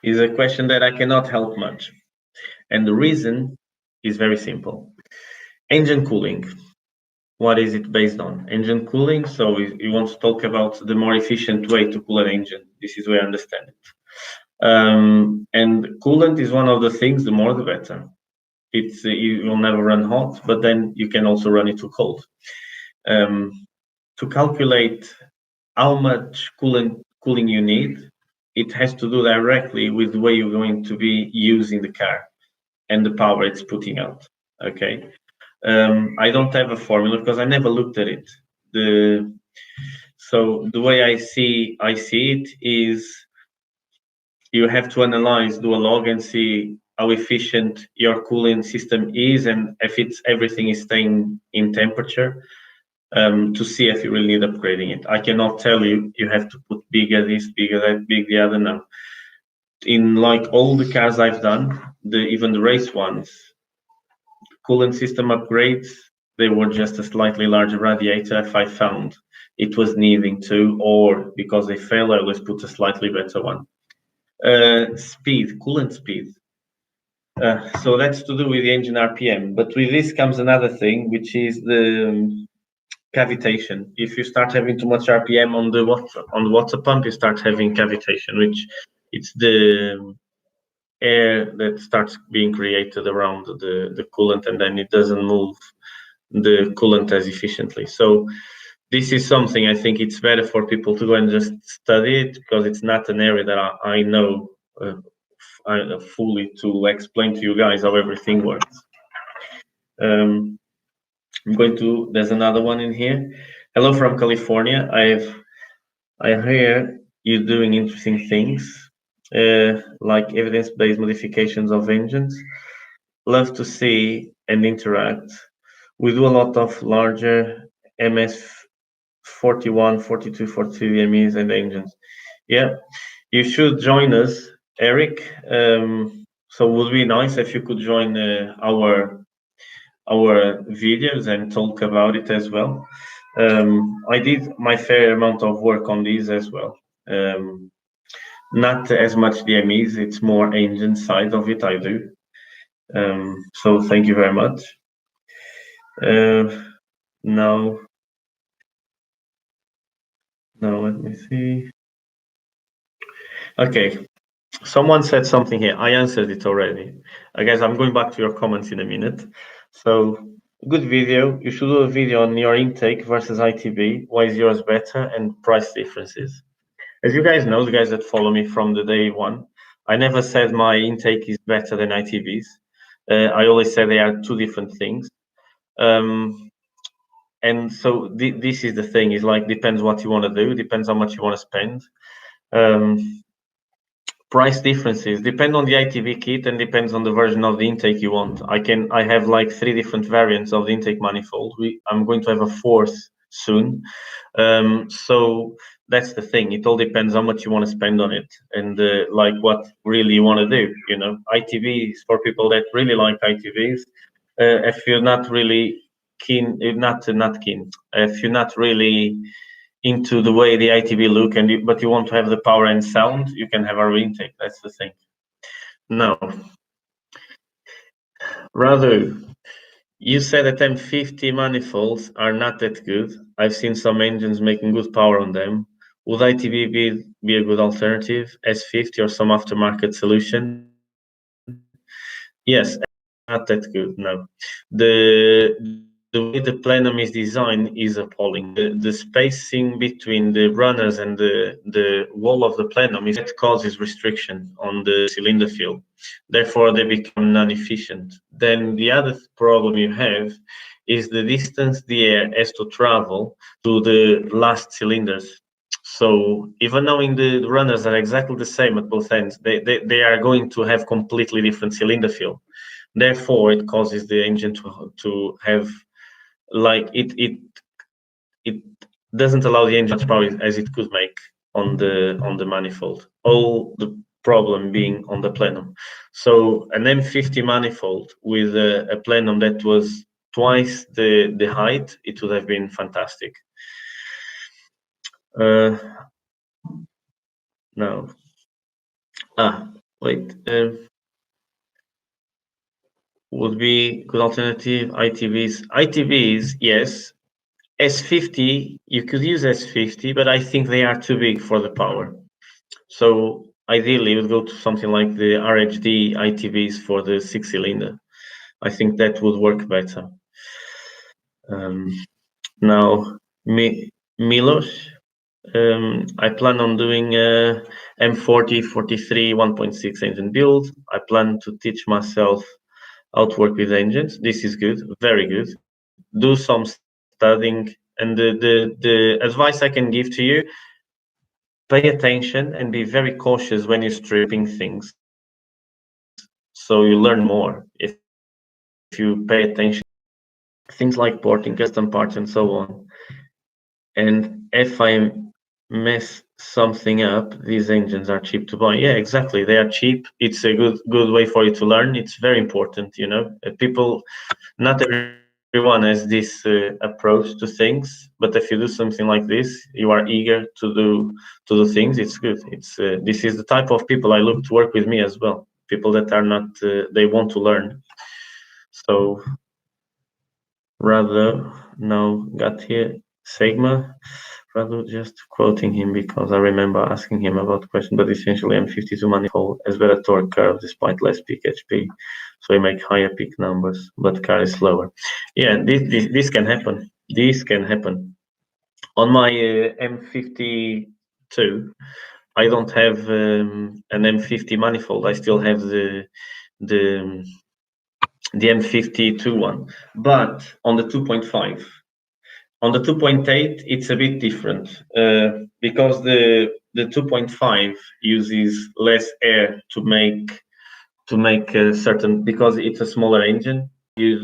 is a question that I cannot help much. And the reason is very simple. Engine cooling. What is it based on? Engine cooling. So you want to talk about the more efficient way to cool an engine. This is where I understand it. And coolant is one of the things, the more the better. It's you will never run hot, but then you can also run it too cold. To calculate how much cooling you need, it has to do directly with the way you're going to be using the car and the power it's putting out. Okay. I don't have a formula because I never looked at it. So the way I see it is you have to analyze, do a log and see how efficient your cooling system is and if everything is staying in temperature, to see if you really need upgrading it. I cannot tell you have to put bigger this, bigger that, big the other. No. In like all the cars I've done, even the race ones, coolant system upgrades, they were just a slightly larger radiator if I found it was needing to, or because they fail, I always put a slightly better one. Speed, coolant speed. So that's to do with the engine RPM. But with this comes another thing, which is the cavitation. If you start having too much RPM on the water pump, you start having cavitation, which it's the air that starts being created around the coolant, and then it doesn't move the coolant as efficiently. So this is something I think it's better for people to go and just study it, because it's not an area that I know fully to explain to you guys how everything works. I'm going to. There's another one in here. Hello from California. I hear you doing interesting things, like evidence-based modifications of engines. Love to see and interact. We do a lot of larger MS 41, 42, 42 MEs and engines. Yeah, you should join us, Eric. So it would be nice if you could join our videos and talk about it as well. I did my fair amount of work on these as well. Not as much DMEs, it's more engine side of it I do. So thank you very much. Now, let me see. Okay, someone said something here. I answered it already. Guys, I'm going back to your comments in a minute. So, good video. You should do a video on your intake versus ITB. Why is yours better, and price differences. As you guys know, the guys that follow me from the day one, I never said my intake is better than ITBs. I always say they are two different things. And so this is the thing, is like, depends what you want to do, depends how much you want to spend. Price differences depend on the ITB kit and depends on the version of the intake you want. I have like 3 different variants of the intake manifold. I'm going to have a 4th soon. So that's the thing. It all depends how much you want to spend on it, and like what really you want to do. You know, ITBs for people that really like ITBs. If you're not really keen, not keen, if you're not really into the way the ITB look, but you want to have the power and sound, you can have our intake. That's the thing. Now, rather, you said that M50 manifolds are not that good. I've seen some engines making good power on them. Would ITB be a good alternative, S50 or some aftermarket solution? Yes, not that good, no. The way the plenum is designed is appalling. The spacing between the runners and the wall of the plenum is that causes restriction on the cylinder field. Therefore, they become non-efficient. Then the other problem you have is the distance the air has to travel to the last cylinders. So even knowing the runners are exactly the same at both ends, they are going to have completely different cylinder field. Therefore, it causes the engine to have, like, it doesn't allow the engine as much power as it could make on the manifold. All the problem being on the plenum. So an M50 manifold with a plenum that was twice the height, it would have been fantastic. No. Wait. Would be good alternative. ITBs, yes. S50, you could use S50, but I think they are too big for the power. So ideally, you would go to something like the RHD ITBs for the 6-cylinder. I think that would work better. Now, Milos, I plan on doing a M40, 43, 1.6 engine build. I plan to teach myself how to work with engines. This is good, very good. Do some studying, and the advice I can give to you: pay attention and be very cautious when you're stripping things, so you learn more. If you pay attention, things like porting, custom parts, and so on. And if I mess something up, these engines are cheap to buy. Yeah, exactly. They are cheap. It's a good way for you to learn. It's very important, you know. People, not everyone has this approach to things, but if you do something like this, you are eager to do things. It's good. It's this is the type of people I look to work with me as well. People that are not they want to learn. So rather, now got here Sigma Radu just quoting him because I remember asking him about the question, but essentially M52 manifold has better torque curve despite less peak HP, so we make higher peak numbers, but car is slower. Yeah, this can happen. This can happen. On my M52, I don't have an M50 manifold. I still have the the M52 one, but on the 2.5. On the 2.8, it's a bit different because the 2.5 uses less air to make a certain, because it's a smaller engine. You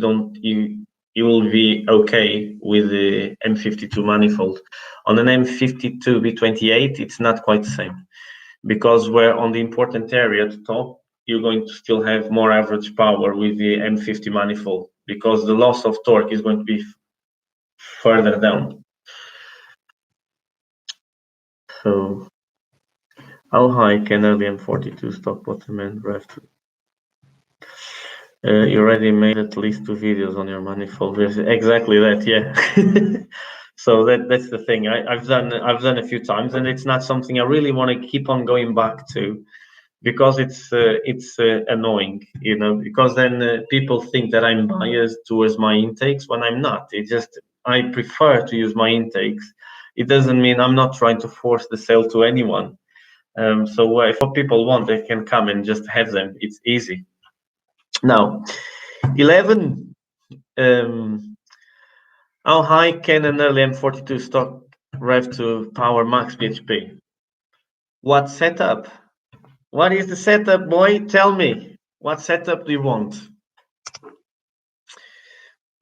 will be okay with the M52 manifold. On an M52 V28, it's not quite the same, because where on the important area at the top, you're going to still have more average power with the M50 manifold, because the loss of torque is going to be further down. So how high can early M42 stock bottom end rev to? You already made at least 2 videos on your manifold. Exactly that, yeah. So that's the thing. I've done a few times, and it's not something I really want to keep on going back to, because it's annoying, because then people think that I'm biased towards my intakes when I'm not. It just, I prefer to use my intakes. It doesn't mean I'm not trying to force the sale to anyone. So if what people want, they can come and just have them. It's easy. Now, 11. How high can an early M42 stock rev to power max bhp? What setup? What is the setup, boy? Tell me. What setup do you want?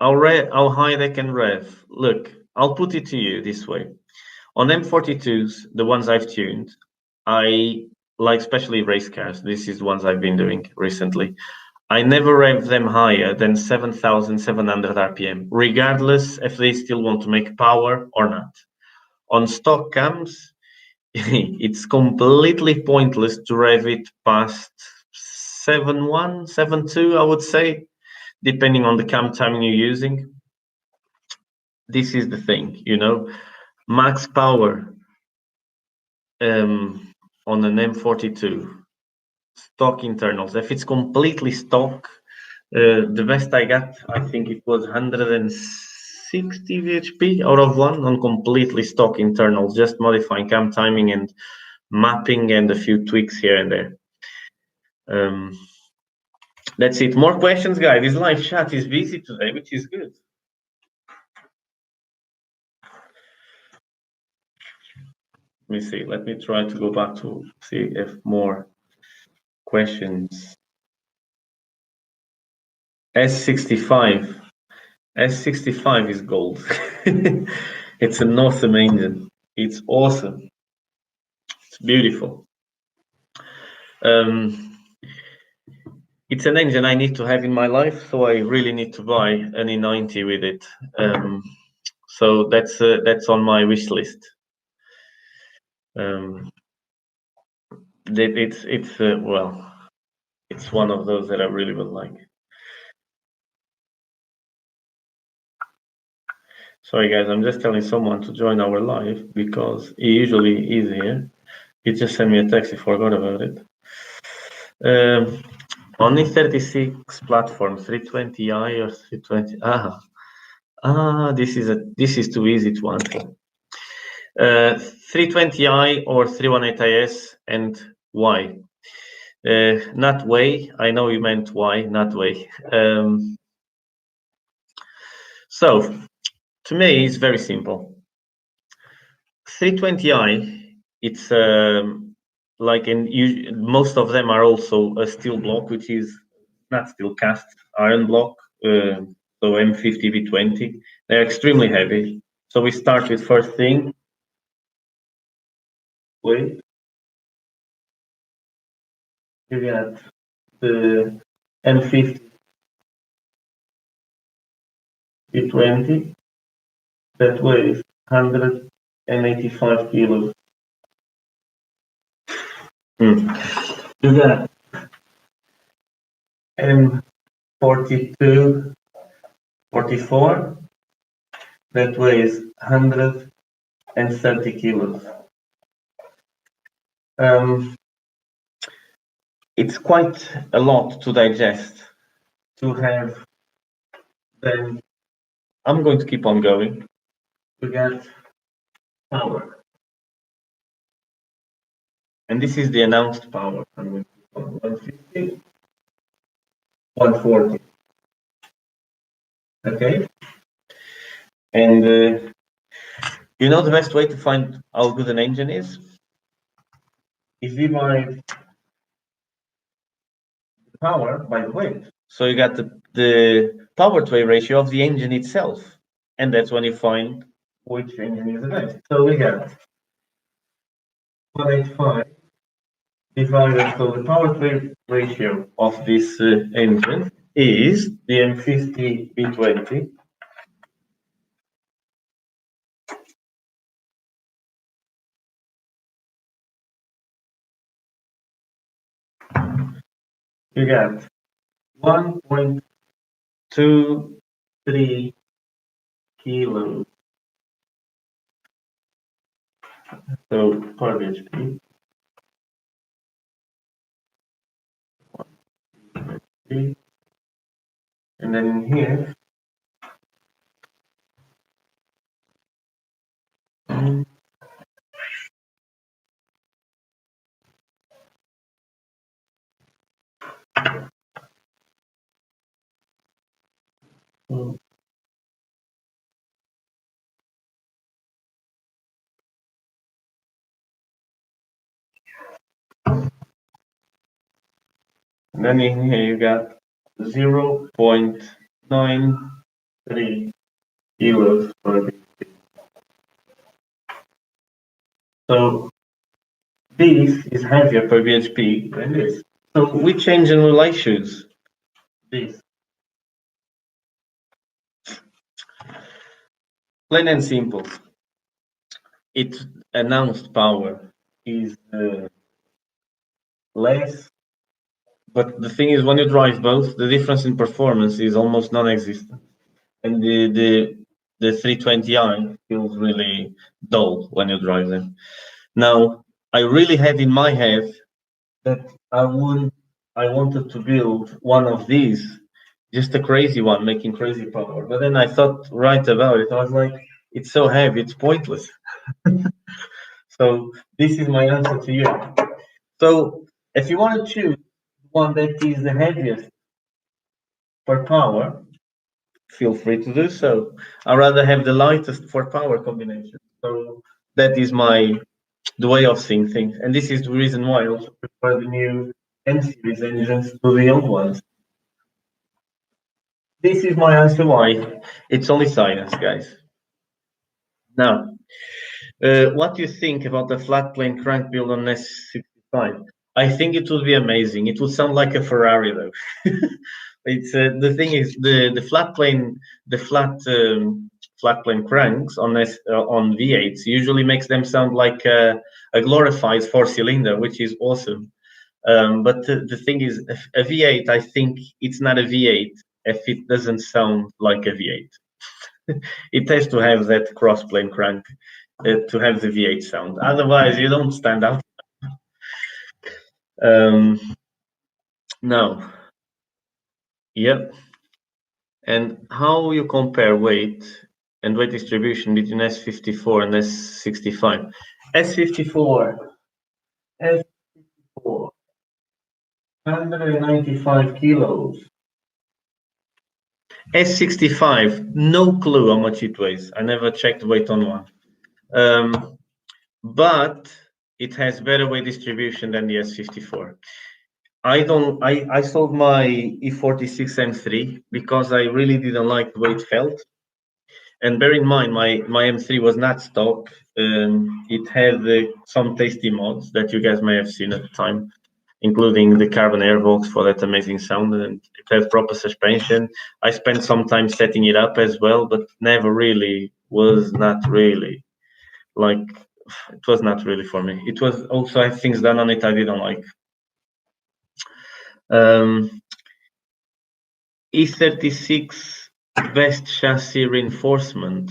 How high they can rev? Look, I'll put it to you this way. On M42s, the ones I've tuned, I like, especially race cars. This is the ones I've been doing recently. I never rev them higher than 7,700 RPM, regardless if they still want to make power or not. On stock cams, it's completely pointless to rev it past 7.1, 7.2, I would say, depending on the cam timing you're using. This is the thing, max power on an M42 stock internals. If it's completely stock, the best I got, I think it was 160 VHP out of one on completely stock internals, just modifying cam timing and mapping and a few tweaks here and there. That's it. More questions, guys. This live chat is busy today, which is good. Let me see. Let me try to go back to see if more questions. S65. S65 is gold. It's an awesome engine. It's awesome. It's beautiful. It's an engine I need to have in my life, so I really need to buy an E90 with it. So that's on my wish list. It's one of those that I really would like. Sorry guys, I'm just telling someone to join our live because he usually is here. He just sent me a text, he forgot about it. Only 36 platforms, 320i or 320. This is too easy to answer. 320i or 318is, and why? Not way. I know you meant why, not way. So to me, it's very simple. 320i, it's like most of them are also a steel block, which is not steel, cast iron block. So M50 V20, they're extremely heavy. So we start with first thing. Wait. You got the M50 V20 that weighs 185 kilos. You got M42 44 that weighs 100 and 30 kilos. It's quite a lot to digest to have them. I'm going to keep on going to get power. And this is the announced power. I'm going to keep on 150, 140. Okay? And you know the best way to find how good an engine is? Is divide the power by the weight. So you got the power to weight ratio of the engine itself. And that's when you find which engine is the best. So we got 185 divided, so the power to weight ratio of this engine is the M50 B20. You got 1.23 kilos. So per bhp. And then in here, and then in here you got 0.93 kilos per bhp. So this is heavier per bhp than this. So which engine will I choose? This. Plain and simple. Its announced power is less, but the thing is, when you drive both, the difference in performance is almost non-existent, and the 320i feels really dull when you drive them. Now, I really had in my head that I wanted to build one of these, just a crazy one, making crazy power. But then I thought right about it. I was like, it's so heavy, it's pointless. So this is my answer to you. So if you want to choose one that is the heaviest for power, feel free to do so. I'd rather have the lightest for power combination. So that is the way of seeing things. And this is the reason why I also prefer the new M series engines to the old ones. This is my answer why. It's only science, guys. Now, what do you think about the flat plane crank build on S65? I think it would be amazing. It would sound like a Ferrari, though. It's the thing is flat plane cranks on V8s usually makes them sound like a glorified four-cylinder, which is awesome. But the thing is, a V8, I think it's not a V8 if it doesn't sound like a V8. It has to have that cross-plane crank to have the V8 sound. Otherwise, you don't stand out. Now, yep. And how you compare weight and weight distribution between S54 and S65? S54, S54, 195 kilos. S65, no clue how much it weighs. I never checked weight on one. But it has better weight distribution than the S54. I sold my E46 M3 because I really didn't like the way it felt. And bear in mind, my M3 was not stock. It had some tasty mods that you guys may have seen at the time, including the carbon airbox for that amazing sound, and it has proper suspension. I spent some time setting it up as well, but never really was not really like it was not really for me. It was also I had things done on it I didn't like. E36 best chassis reinforcement.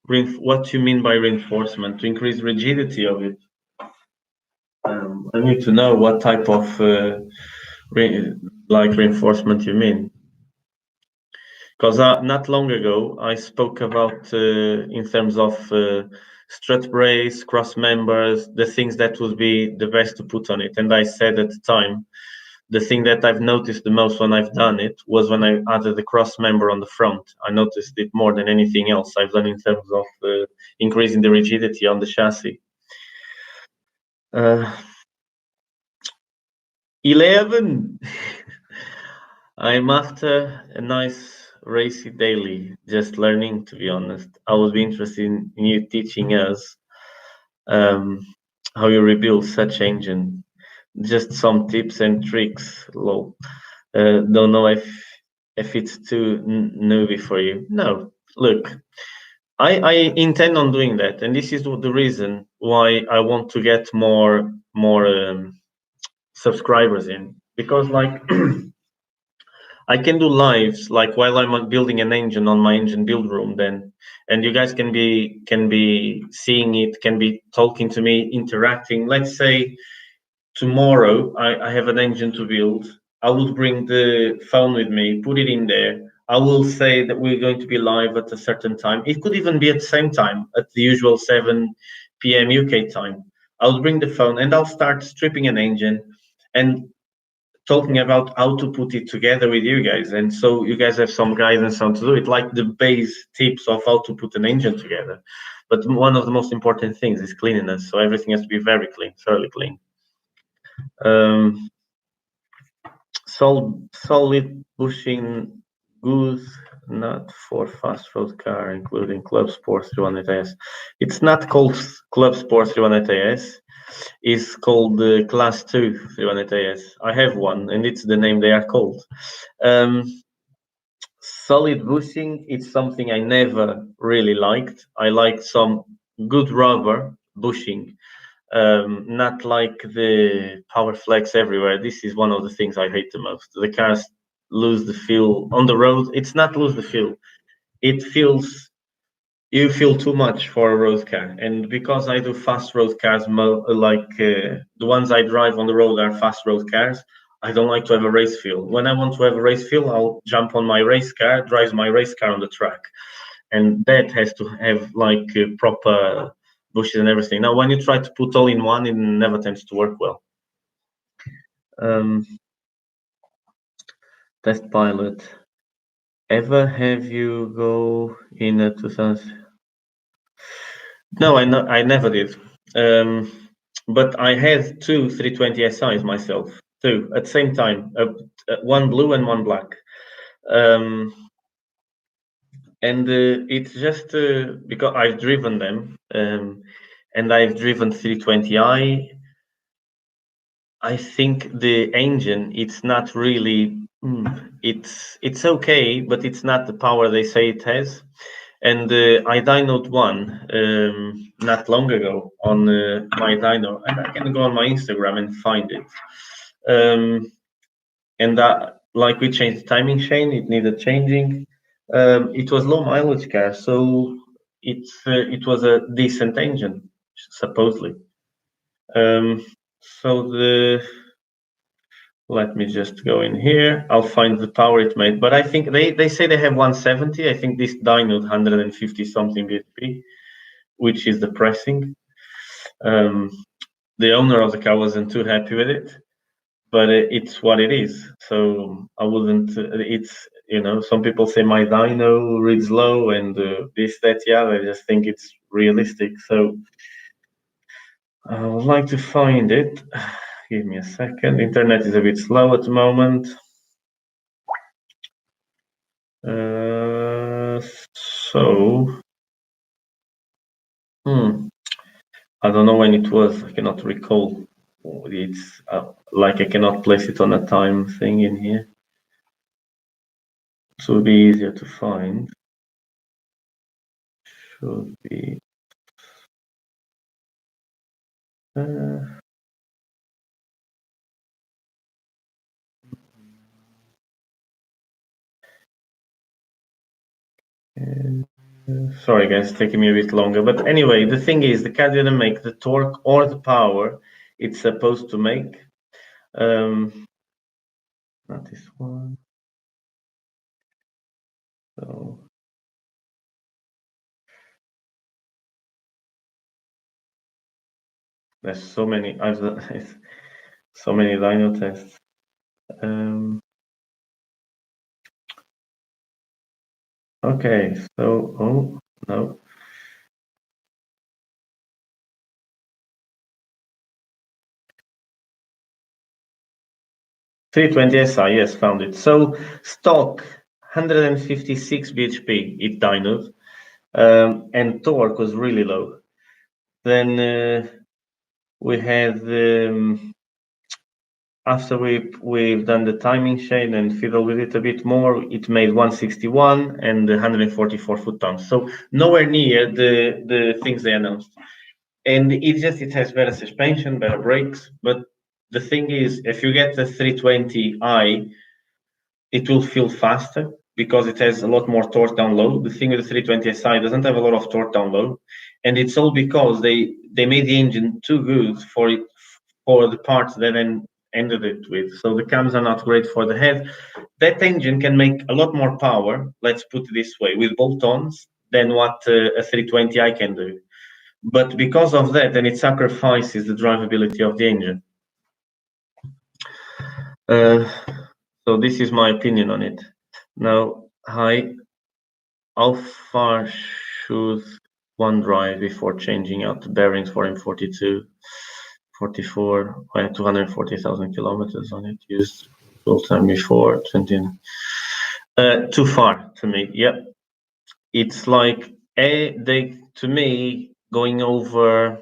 What you mean by reinforcement? To increase rigidity of it? I need to know what type of reinforcement you mean. Because not long ago I spoke about in terms of strut brace, cross members, the things that would be the best to put on it. And I said at the time, the thing that I've noticed the most when I've done it was when I added the cross member on the front. I noticed it more than anything else I've done in terms of increasing the rigidity on the chassis. 11. I'm after a nice racy daily, just learning, to be honest. I would be interested in you teaching us um, how you rebuild such engine. Just some tips and tricks, lol. Don't know if it's too newbie for you. No, look, I intend on doing that, and this is the reason why I want to get more subscribers in, because like I can do lives like while I'm building an engine on my engine build room then, and you guys can be seeing it, can be talking to me, interacting. Let's say tomorrow I have an engine to build. I would bring the phone with me, put it in there. I will say that we're going to be live at a certain time. It could even be at the same time, at the usual 7 p.m. UK time. I'll bring the phone and I'll start stripping an engine and talking about how to put it together with you guys. And so you guys have some guidance on to do it, like the base tips of how to put an engine together. But one of the most important things is cleanliness. So everything has to be very clean, thoroughly clean. Um, solid bushing, good, not for fast road car, including Club Sport 318S. It's not called Club Sport 318S. It's called the Class 2 318S. I have one, and it's the name they are called. Um, solid bushing, it's something I never really liked. I liked some good rubber bushing, not like the power flex everywhere. This is one of the things I hate the most. The cars lose the feel on the road. It's not lose the feel. It feels you feel too much for a road car, and because I do fast road cars, the ones I drive on the road are fast road cars. I don't like to have a race feel. When I want to have a race feel, I'll jump on my race car, drive my race car on the track, and that has to have like proper bushes and everything. Now, when you try to put all in one, it never tends to work well. Um, test pilot. Ever have you go in a 2000? No, I never did. Um, but I had two 320 SIs myself, two at the same time, one blue and one black. Um, and it's just because I've driven them, and I've driven 320i. I think the engine, it's not really, it's okay, but it's not the power they say it has. And I dynoed one not long ago on my dyno, and I can go on my Instagram and find it. And that, like we changed the timing chain, it needed changing. It was low mileage car, so it was a decent engine, supposedly. So let me just go in here. I'll find the power it made, but I think they say they have 170. I think this dynoed 150 something bhp, which is depressing. The owner of the car wasn't too happy with it, but it's what it is. So I wouldn't. It's some people say my dyno reads low and this that yeah. I just think it's realistic. So I would like to find it. Give me a second. Internet is a bit slow at the moment. So, I don't know when it was. I cannot recall. It's like I cannot place it on a time thing in here. It will be easier to find. Should be. Sorry, guys, it's taking me a bit longer. But anyway, the thing is, the car didn't make the torque or the power it's supposed to make. Not this one. So there's so many. I've done so many dyno tests. Okay, so oh no. 320 SI, yes, found it. So stock 156 bhp it dynoed, and torque was really low. Then we had after we've done the timing chain and fiddled with it a bit more, it made 161 and 144 foot-pounds. So nowhere near the things they announced. And it has better suspension, better brakes. But the thing is, if you get the 320i, it will feel faster because it has a lot more torque down low. The thing with the 320 SI doesn't have a lot of torque down low, and it's all because they made the engine too good for it for the parts that then ended it with. So the cams are not great for the head. That engine can make a lot more power. Let's put it this way, with bolt-ons than what a 320i can do. But because of that, then it sacrifices the drivability of the engine. So this is my opinion on it. Now, hi, how far should one drive before changing out the bearings for M42, 44, 240,000 kilometers on it, used full time before 20? Too far to me, yeah. It's like, to me, going over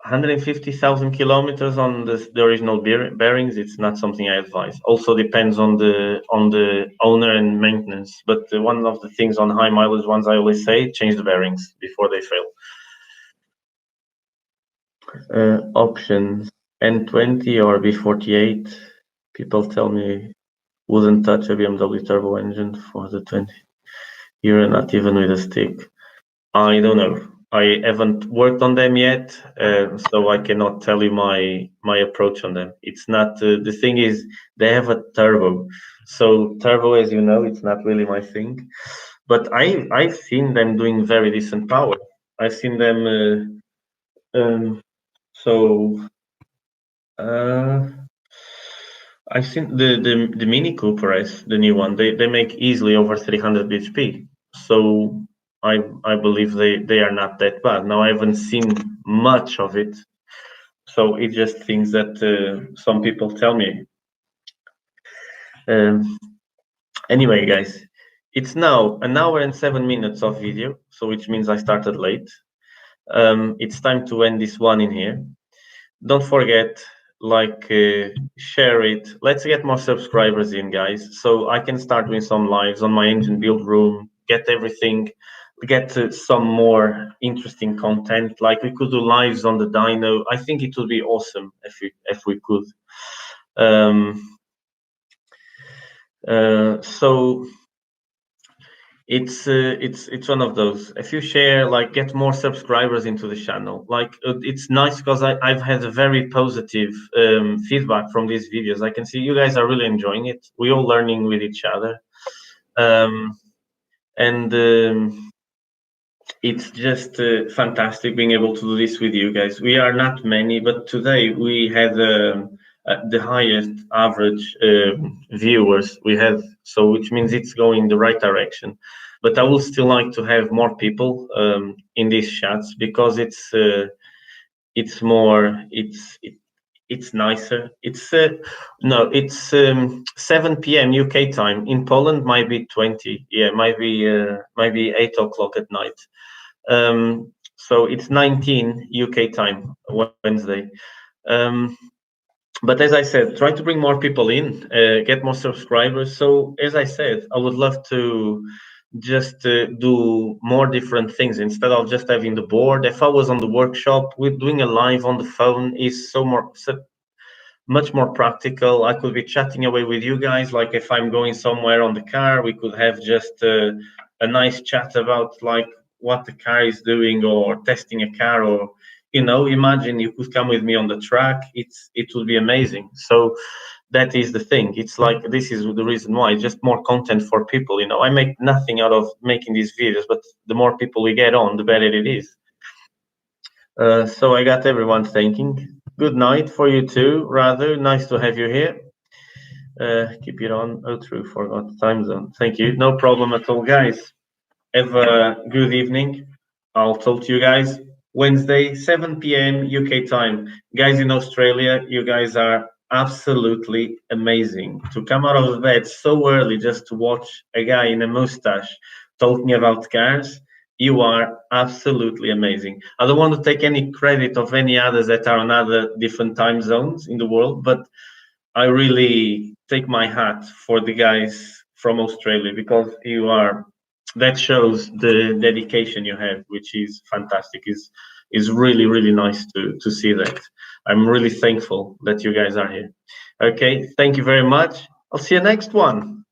150,000 kilometers on the original bearings, it's not something I advise. Also depends on the owner and maintenance. But one of the things on high mileage ones I always say, change the bearings before they fail. Options N20 or B48. People tell me wouldn't touch a BMW turbo engine for the 20 euro, not even with a stick. I don't know. I haven't worked on them yet, so I cannot tell you my approach on them. It's not the thing is they have a turbo, so turbo, as you know, it's not really my thing. But I've seen them doing very decent power. I've seen them. So I've seen the Mini Cooper S, the new one. They make easily over 300 bhp. So I believe they are not that bad. Now I haven't seen much of it, so it's just things that some people tell me. Anyway, guys, it's now an hour and 7 minutes of video, so which means I started late. It's time to end this one in here. Don't forget, share it. Let's get more subscribers in, guys, so I can start doing some lives on my engine build room, get everything, get some more interesting content. Like we could do lives on the dyno. I think it would be awesome if we could. So it's one of those. If you share, like, get more subscribers into the channel. Like it's nice because I've had a very positive feedback from these videos. I can see you guys are really enjoying it. We're all learning with each other, and it's just fantastic being able to do this with you guys. We are not many, but today we had the highest average viewers we have, so which means it's going the right direction. But I would still like to have more people in these chats because it's more it's nicer. It's no, it's 7 p.m. UK time. In Poland, might be 20. Yeah, might be 8 o'clock at night. So it's 19 UK time, Wednesday. But as I said, try to bring more people in, get more subscribers. So as I said, I would love to just do more different things instead of just having the board. If I was on the workshop, with doing a live on the phone is so much more practical. I could be chatting away with you guys. Like if I'm going somewhere on the car, we could have just a nice chat about like what the car is doing or testing a car, or imagine you could come with me on the track. It would be amazing. So that is the thing. It's like this is the reason why, just more content for people. I make nothing out of making these videos, but the more people we get on, the better it is. So I got everyone thinking. Good night for you too. Rather nice to have you here. Keep it on. Oh, true. Forgot the time zone. Thank you. No problem at all, guys. Have a good evening. I'll talk to you guys Wednesday, 7 p.m. UK time. Guys in Australia, you guys are absolutely amazing. To come out of bed so early just to watch a guy in a mustache talking about cars, you are absolutely amazing. I don't want to take any credit of any others that are on other different time zones in the world, but I really take my hat for the guys from Australia, because that shows the dedication you have, which is fantastic. Is really, really nice to see that. I'm really thankful that you guys are here. Okay, thank you very much. I'll see you next one.